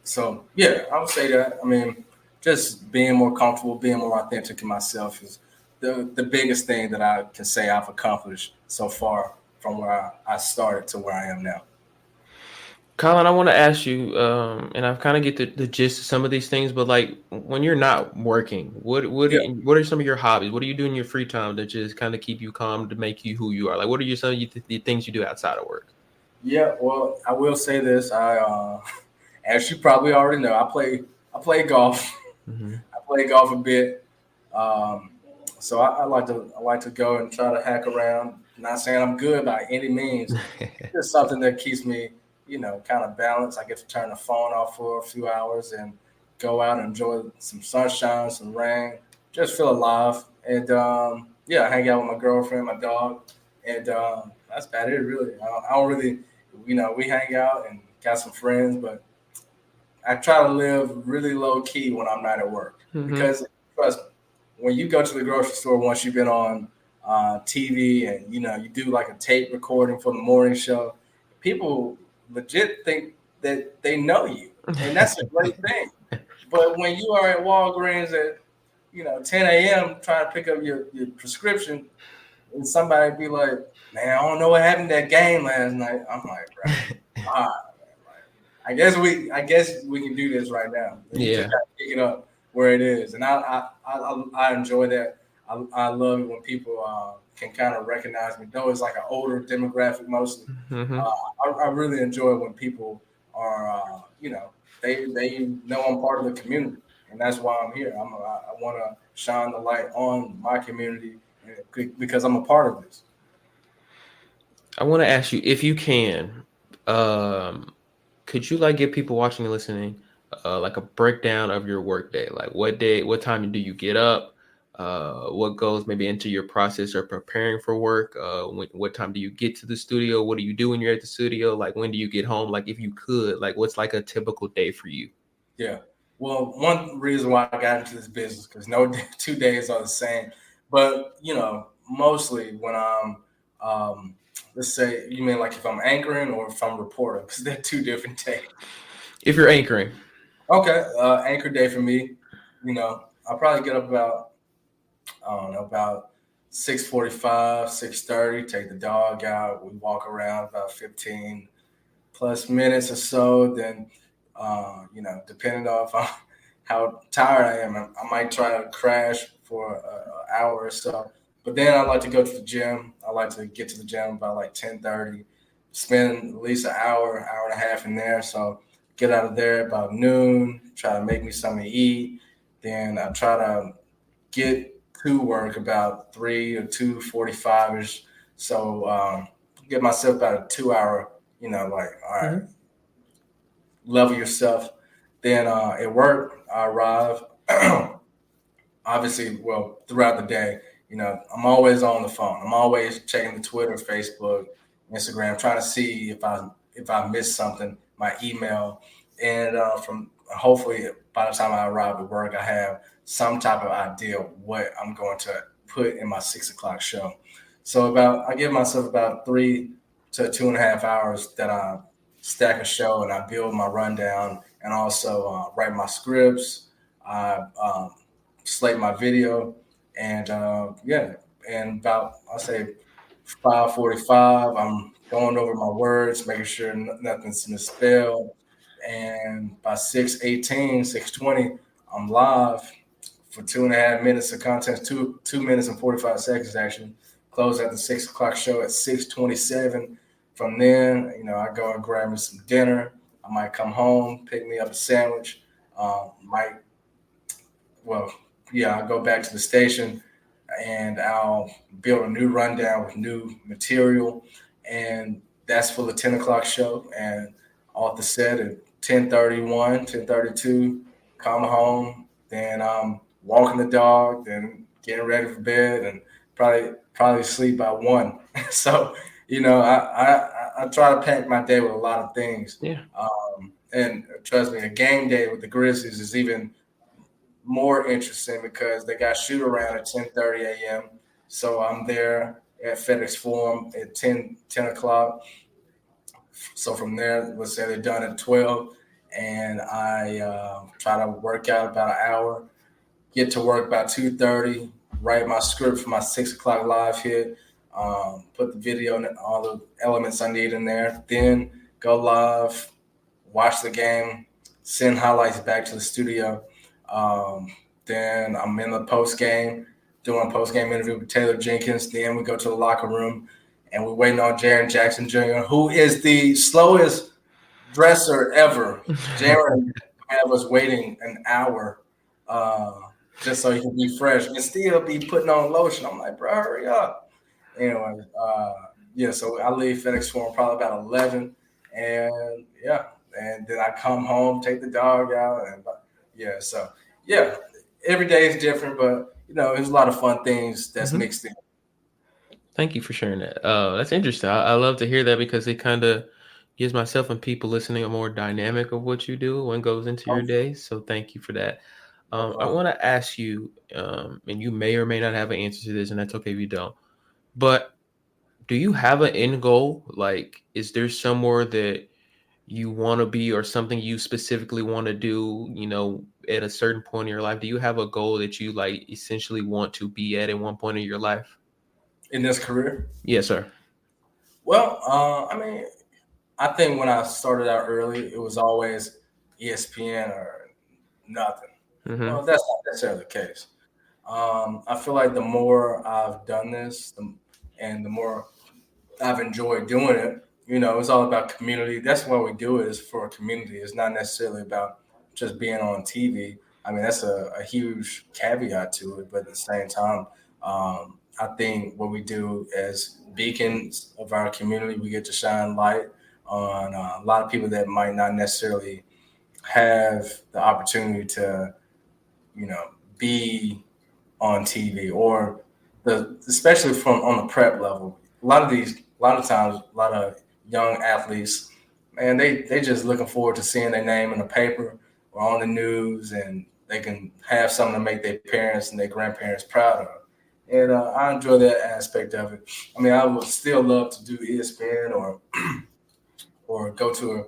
So yeah, I would say that. I mean, just being more comfortable, being more authentic to myself is the biggest thing that I can say I've accomplished so far from where I started to where I am now. Colin, I want to ask you, and I've kind of get the gist of some of these things, but like when you're not working, Yeah. what are some of your hobbies? What do you do in your free time that just kind of keep you calm to make you who you are? Like, what are some of the things you do outside of work? Yeah, well, I will say this. As you probably already know, I play golf. Mm-hmm. I play golf a bit. Um, so I like to go and try to hack around. Not saying I'm good by any means. It's something that keeps me kind of balance. I get to turn the phone off for a few hours and go out and enjoy some sunshine, some rain, just feel alive. And yeah, hang out with my girlfriend, my dog, and that's about it. Really, I don't really, we hang out and got some friends, but I try to live really low key when I'm not at work Mm-hmm. because trust me, when you go to the grocery store once you've been on TV and you do like a tape recording for the morning show, people legit think that they know you, and that's a great thing. But when you are at Walgreens at 10 a.m. trying to pick up your prescription, and somebody be like, "Man, I don't know what happened to that game last night." I'm like, "Bro, all right, I guess we can do this right now. You just Yeah. got to pick it up where it is, and I enjoy that. I love it when people can kind of recognize me. Though it's like an older demographic mostly. Mm-hmm. I really enjoy when people are they know I'm part of the community, and that's why I'm here. I want to shine the light on my community because I'm a part of this. I want to ask you if you can, um, could you like give people watching and listening, like a breakdown of your workday? Like what time do you get up? What goes maybe into your process of preparing for work? What time do you get to the studio? What do you do when you're at the studio? Like when do you get home? Like if you could, like what's like a typical day for you? Yeah. Well, one reason why I got into this business because no 2 days are the same, but mostly when I'm, let's say, you mean like if I'm anchoring or if I'm reporting because they're two different days. If you're anchoring. Okay, anchor day for me, I'll probably get up about I don't know about 6:45, 6:30. Take the dog out. We walk around about 15 plus minutes or so. Then, depending on how tired I am, I might try to crash for an hour or so. But then I like to go to the gym. I like to get to the gym about like 10:30. Spend at least an hour, hour and a half in there. So get out of there about noon. Try to make me something to eat. Then I try to get to work about 3 or 2:45 ish. So get myself about a 2 hour. Like all right, Mm-hmm. level yourself. Then at work, I arrive. Obviously, well, throughout the day, I'm always on the phone. I'm always checking the Twitter, Facebook, Instagram, trying to see if I missed something, my email, and from hopefully by the time I arrive at work, I have some type of idea of what I'm going to put in my 6 o'clock show. So I give myself about 3 to 2.5 hours that I stack a show and I build my rundown and also write my scripts. I slate my video, and yeah, and about I'll say 5:45, I'm going over my words, making sure nothing's misspelled, and by 6:18, 6:20, I'm live for 2.5 minutes of content, 2 minutes and 45 seconds actually. Close at the 6 o'clock show at 6:27. From then, I go and grab me some dinner. I might come home, pick me up a sandwich. Might well, yeah, I'll go back to the station and I'll build a new rundown with new material. And that's for the 10 o'clock show. And off the set at 10:31, 10:32, come home. Then I'm walking the dog, then getting ready for bed and probably sleep by 1. So, I try to pack my day with a lot of things. Yeah. And trust me, a game day with the Grizzlies is even more interesting because they got shoot around at 10:30 a.m. So I'm there at FedEx Forum at 10 o'clock. So from there, let's say they're done at 12, and I try to work out about an hour, get to work about 2:30, write my script for my 6 o'clock live hit, put the video and all the elements I need in there, then go live, watch the game, send highlights back to the studio. Um, then I'm in the post game, doing a post game interview with Taylor Jenkins. Then we go to the locker room and we're waiting on Jaron Jackson Jr., who is the slowest dresser ever. Jaron had us waiting an hour uh, just so he can be fresh and still be putting on lotion. I'm like, bro, hurry up. Anyway, yeah, so I leave FedEx Forum probably about 11. and yeah, and then I come home, take the dog out, and yeah, so yeah, every day is different, but there's a lot of fun things that's Hmm. mixed in. Thank you for sharing that. That's interesting. I love to hear that because it kind of gives myself and people listening a more dynamic of what you do when goes into your Oh, day. So thank you for that. no I problem. want to ask you, and you may or may not have an answer to this, and that's okay if you don't. But do you have an end goal? Like, is there somewhere that you want to be or something you specifically want to do, at a certain point in your life? Do you have a goal that you like essentially want to be at one point in your life? In this career, Yes, sir. well, I mean, I think when I started out early, it was always ESPN or nothing. Mm-hmm. Well, that's not necessarily the case. I feel like the more I've done this, and the more I've enjoyed doing it. It's all about community. That's why we do it, is for a community. It's not necessarily about just being on TV. I mean, that's a huge caveat to it, but at the same time, I think what we do as beacons of our community, we get to shine light on a lot of people that might not necessarily have the opportunity to, be on TV, or especially from on the prep level. A lot of times, a lot of young athletes, man, they just looking forward to seeing their name in the paper or on the news, and they can have something to make their parents and their grandparents proud of. And I enjoy that aspect of it. I mean, I would still love to do ESPN, or go to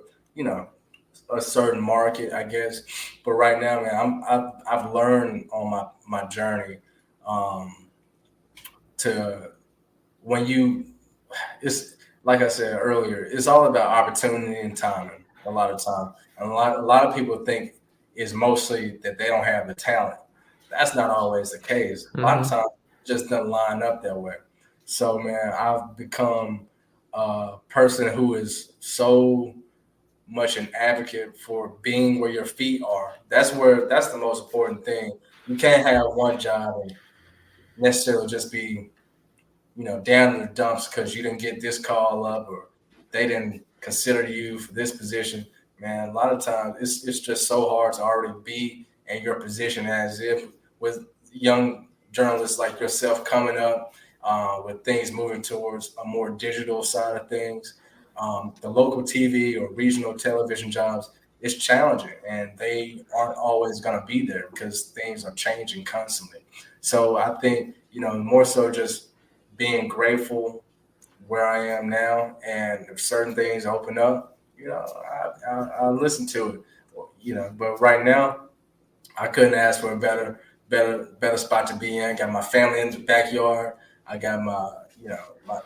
a certain market, I guess. But right now, man, I've learned on my journey, um, to when you it's like I said earlier, it's all about opportunity and timing a lot of time. And a lot of people think it's mostly that they don't have the talent. That's not always the case. A lot of Mm-hmm. times it just doesn't line up that way. So man, I've become a person who is so much an advocate for being where your feet are. That's the most important thing. You can't have one job and necessarily just be down in the dumps because you didn't get this call up, or they didn't consider you for this position. Man, a lot of times it's just so hard to already be in your position, as if with young journalists like yourself coming up, with things moving towards a more digital side of things. The local TV or regional television jobs, it's challenging, and they aren't always going to be there because things are changing constantly. So I think more so just being grateful where I am now, and if certain things open up, I listen to it. But right now, I couldn't ask for a better spot to be in. Got my family in the backyard. I got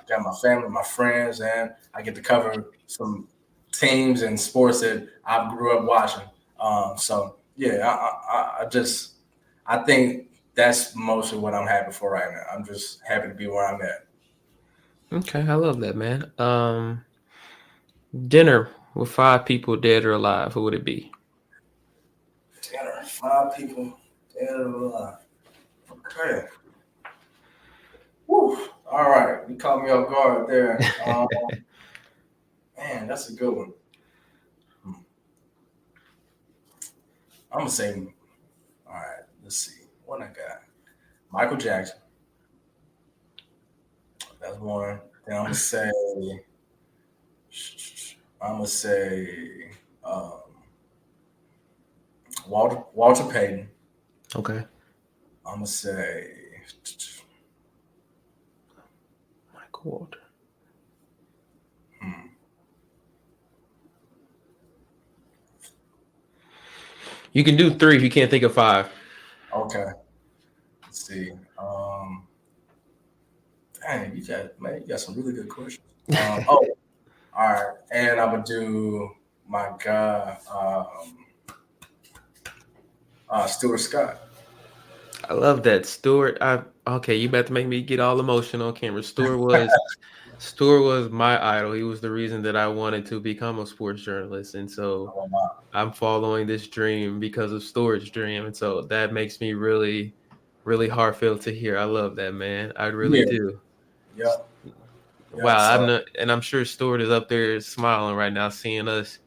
got my family, my friends, and I get to cover some teams and sports that I grew up watching. So yeah, I think that's mostly what I'm happy for right now. I'm just happy to be where I'm at. Okay, I love that, man. Dinner with five people, dead or alive, who would it be? Dinner, five people, dead or alive. Okay. Whew. All right. You caught me off guard there. Man, that's a good one. Hmm. I'm gonna say, all right. Let's see what I got. Michael Jackson. That's one. Then I'm gonna say, um, Walter Payton. Okay, I'm gonna say, Michael Walter. hmm, You can do three if you can't think of five. okay. Let's see. Dang, you got some really good questions. Oh, all right, and I would do my guy, Stuart Scott. I love that. Stewart, okay, you about to make me get all emotional on camera. Stewart was my idol. He was the reason that I wanted to become a sports journalist. And so Oh, wow. I'm following this dream because of Stewart's dream. And so that makes me really, really heartfelt to hear. I love that, man. I really Yeah, do. yeah. Yeah. Wow, I'm So not, and I'm sure Stewart is up there smiling right now, seeing us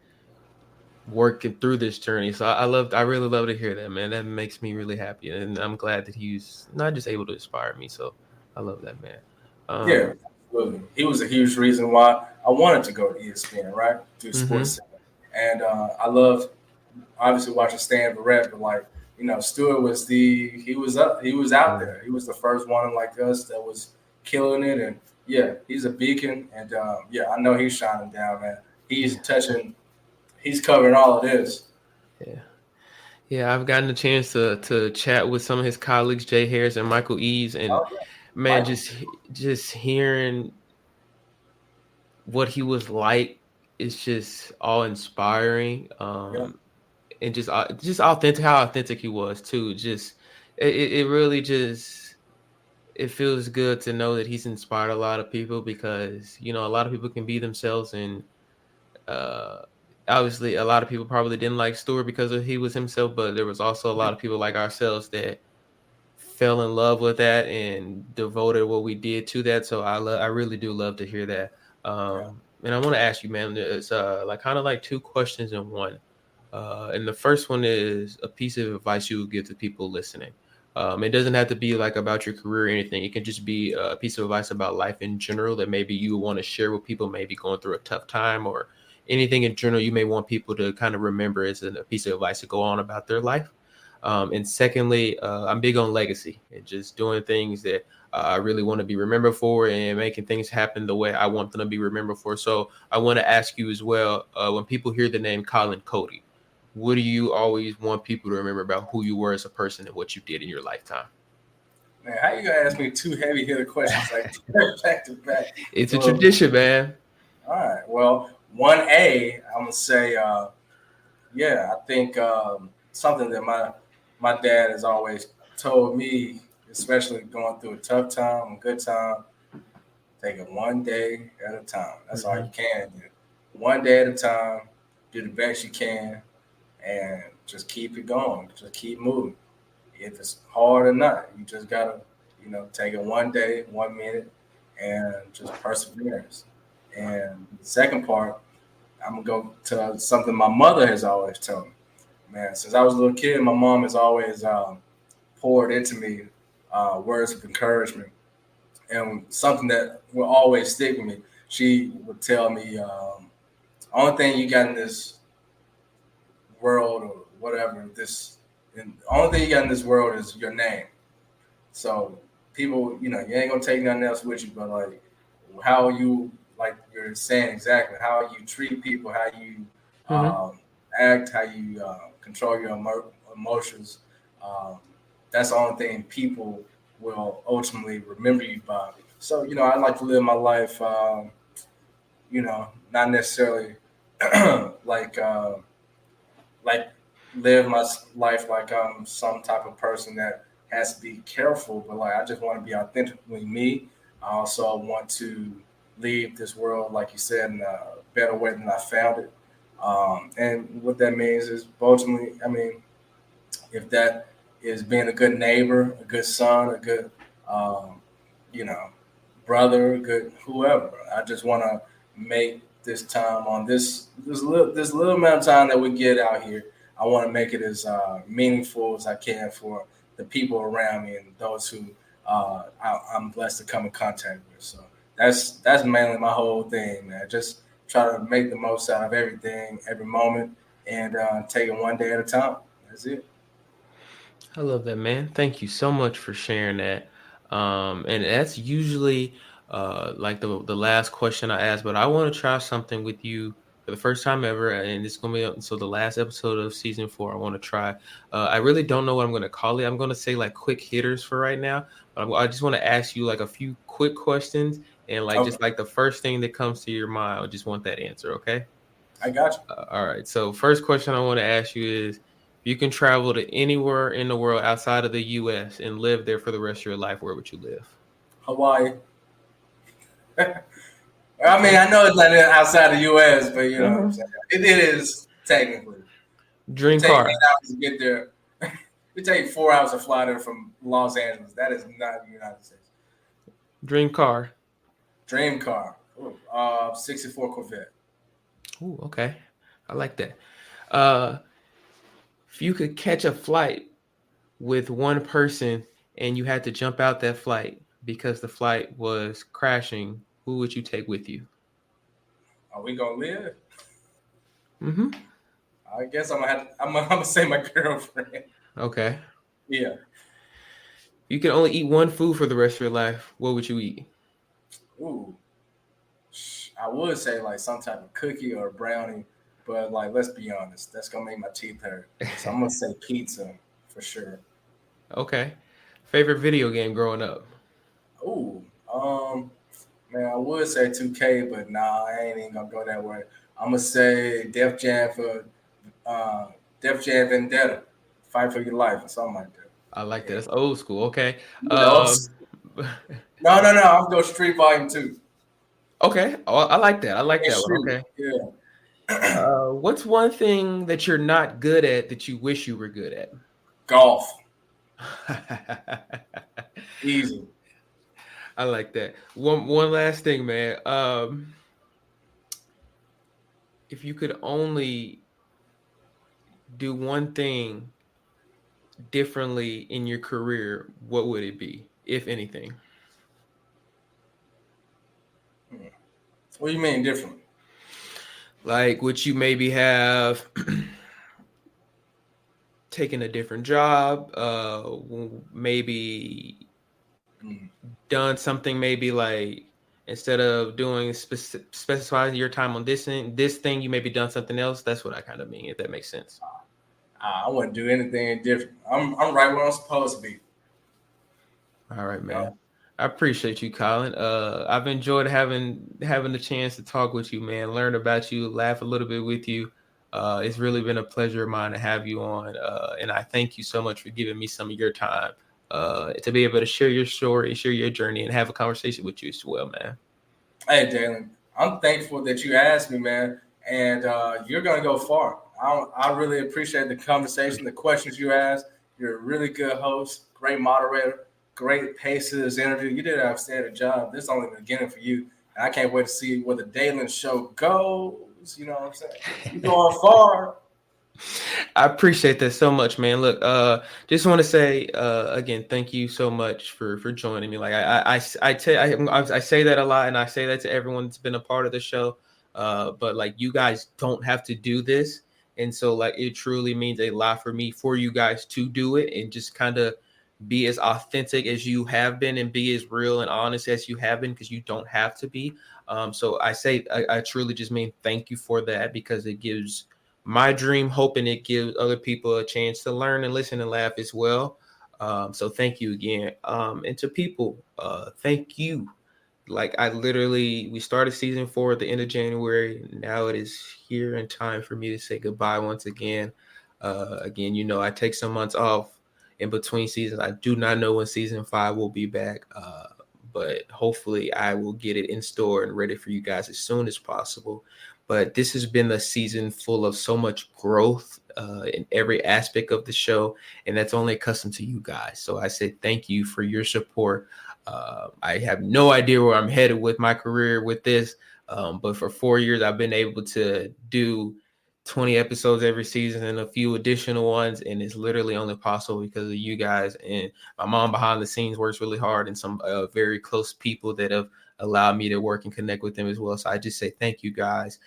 working through this journey. So I really love to hear that, man. That makes me really happy, and I'm glad that he's not just able to inspire me. So I love that, man. yeah, Um, absolutely. He was a huge reason why I wanted to go to ESPN, right? Do mm-hmm. Sports Center. And I love obviously watching Stan Barrett, but like, Stewart was he was out Yeah, there. He was the first one like us that was killing it. And yeah, he's a beacon. And yeah, I know he's shining down, man. He's yeah, touching, he's covering all of this. yeah. Yeah, I've gotten a chance to chat with some of his colleagues, Jay Harris and Michael Eaves, and Oh yeah, man, Michael. just hearing what he was like is just all inspiring. Yeah, And just authentic, how authentic he was too. Just it really just it feels good to know that he's inspired a lot of people because a lot of people can be themselves and uh obviously a lot of people probably didn't like Stewart because he was himself, but there was also a lot of people like ourselves that fell in love with that and devoted what we did to that. So I really do love to hear that. yeah. And I want to ask you, man, it's like kind of like two questions in one. And the first one is a piece of advice you would give to people listening. It doesn't have to be like about your career or anything. It can just be a piece of advice about life in general that maybe you want to share with people, maybe going through a tough time or anything in general you may want people to kind of remember as a piece of advice to go on about their life. And secondly, I'm big on legacy and just doing things that I really want to be remembered for and making things happen the way I want them to be remembered for. So I want to ask you as well, when people hear the name Colin Cody, what do you always want people to remember about who you were as a person and what you did in your lifetime? Man, how you gonna ask me two heavy hitter questions like back to back? It's a Well, tradition, man. all right. Well, 1A, I'm gonna say, yeah, I think something that my dad has always told me, especially going through a tough time, a good time, take it one day at a time. That's all you Hmm. can do. One day at a time, do the best you can, and just keep it going. Just keep moving. If it's hard or not, you just gotta, take it one day, 1 minute, and just perseverance. And the second part, I'm gonna go to something my mother has always told me. Man, since I was a little kid, my mom has always poured into me words of encouragement and something that will always stick with me. She would tell me, "Only thing you got in this world, or whatever, and the only thing you got in this world is your name. So people, you ain't gonna take nothing else with you, but like how you, like you're saying exactly, how you treat people, how you Hmm. act, how you control your emotions. Um, that's the only thing people will ultimately remember you by. So I like to live my life, not necessarily like. Like live my life like I'm some type of person that has to be careful, but like I just want to be authentically me. I also want to leave this world, like you said, in a better way than I found it. And what that means is ultimately, I mean, if that is being a good neighbor, a good son, a good, um, you know, brother, good whoever. I just want to make this time on this little amount of time that we get out here. I want to make it as meaningful as I can for the people around me and those who I'm blessed to come in contact with. So that's mainly my whole thing, man. Just try to make the most out of everything, every moment, and take it one day at a time. That's it. I love that, man. Thank you so much for sharing that. And that's usually like the last question I ask, but I want to try something with you for the first time ever, and it's gonna be so the last episode of season 4. I want to try. I really don't know what I'm gonna call it. I'm gonna say like quick hitters for right now, but I just want to ask you like a few quick questions and like Okay, just like the first thing that comes to your mind. I just want that answer. Okay. I got you. All right. So, first question I want to ask you is if you can travel to anywhere in the world outside of the US and live there for the rest of your life, where would you live? Hawaii. I mean, Okay. I know it's not outside the U.S., but you know what I'm Uh-huh. saying. It is technically. It Dream take car. 8 hours to get there. It take 4 hours to fly there from Los Angeles. That is not the United States. Dream car. Dream car. Ooh, 64 Corvette. Ooh, okay. I like that. Uh, if you could catch a flight with one person and you had to jump out that flight because the flight was crashing, who would you take with you? Are we gonna live? Mm-hmm. I guess I'm gonna say my girlfriend. Okay. Yeah. You can only eat one food for the rest of your life. What would you eat? Ooh. I would say like some type of cookie or brownie, but like let's be honest, that's gonna make my teeth hurt. So I'm gonna say pizza for sure. Okay. Favorite video game growing up? Ooh, man, I would say 2K, but nah, I ain't even gonna go that way. I'm gonna say uh, Def Jam Vendetta, fight for your life or something like that. I like that. Yeah, That's old school. Okay. yeah. No. I'm going Street Volume 2. Okay. Oh, I like that. I like And that one. shoot, Okay. yeah. What's one thing that you're not good at that you wish you were good at? Golf, easy. I like that. One last thing, man. If you could only do one thing differently in your career, what would it be, if anything? What do you mean different? Like, would you maybe have taken a different job? Maybe Mm. done something maybe like instead of doing specifying your time on this thing, you maybe done something else. That's what I kind of mean, if that makes sense. I wouldn't do anything different. I'm right where I'm supposed to be. All right, You man. know? I appreciate you, Colin. I've enjoyed having the chance to talk with you, man. Learn about you, laugh a little bit with you. It's really been a pleasure of mine to have you on, and I thank you so much for giving me some of your time to be able to share your story, share your journey, and have a conversation with you as well, man. Hey, Jalen, I'm thankful that you asked me, man, and you're gonna go far. I really appreciate the conversation, the questions you asked. You're a really good host, great moderator, great pace to this interview. You did an outstanding job. This is only the beginning for you, and I can't wait to see where the Dalen show goes. You know what I'm saying? You're going far. I appreciate that so much, man. Look, just want to say again, thank you so much for joining me. Like I say that a lot, and I say that to everyone that's been a part of the show. But like you guys don't have to do this, and so like it truly means a lot for me for you guys to do it and just kind of be as authentic as you have been and be as real and honest as you have been because you don't have to be. So I truly just mean thank you for that because it gives my dream hope and it gives other people a chance to learn and listen and laugh as well. So thank you again. And to people, thank you. Like we started season 4 at the end of January. Now it is here in time for me to say goodbye once again. Again, I take some months off in between seasons. I do not know when season 5 will be back. But hopefully I will get it in store and ready for you guys as soon as possible. But this has been a season full of so much growth in every aspect of the show, and that's only a custom to you guys. So I say thank you for your support. I have no idea where I'm headed with my career with this, but for 4 years I've been able to do 20 episodes every season and a few additional ones, and it's literally only possible because of you guys. And my mom behind the scenes works really hard, and some very close people that have allowed me to work and connect with them as well. So I just say thank you guys.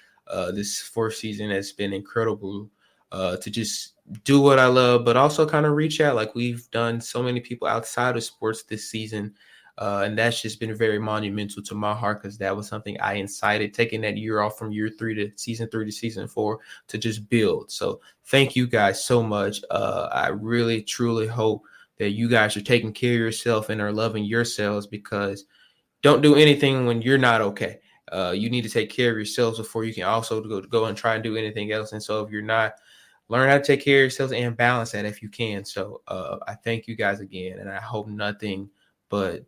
This 4th season has been incredible to just do what I love, but also kind of reach out. Like we've done so many people outside of sports this season. And that's just been very monumental to my heart because that was something I incited, taking that year off from year 3 to season 3 to season 4 to just build. So thank you guys so much. I really, truly hope that you guys are taking care of yourself and are loving yourselves because don't do anything when you're not okay. You need to take care of yourselves before you can also go and try and do anything else. And so if you're not, learn how to take care of yourselves and balance that if you can. So I thank you guys again, and I hope nothing but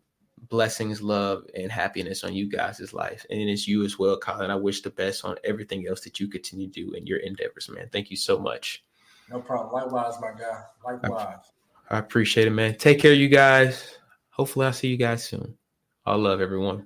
blessings, love, and happiness on you guys' life. And it's you as well, Colin. I wish the best on everything else that you continue to do in your endeavors, man. Thank you so much. No problem. Likewise, my guy. I, Likewise. I appreciate it, man. Take care, you guys. Hopefully I'll see you guys soon. All love, everyone.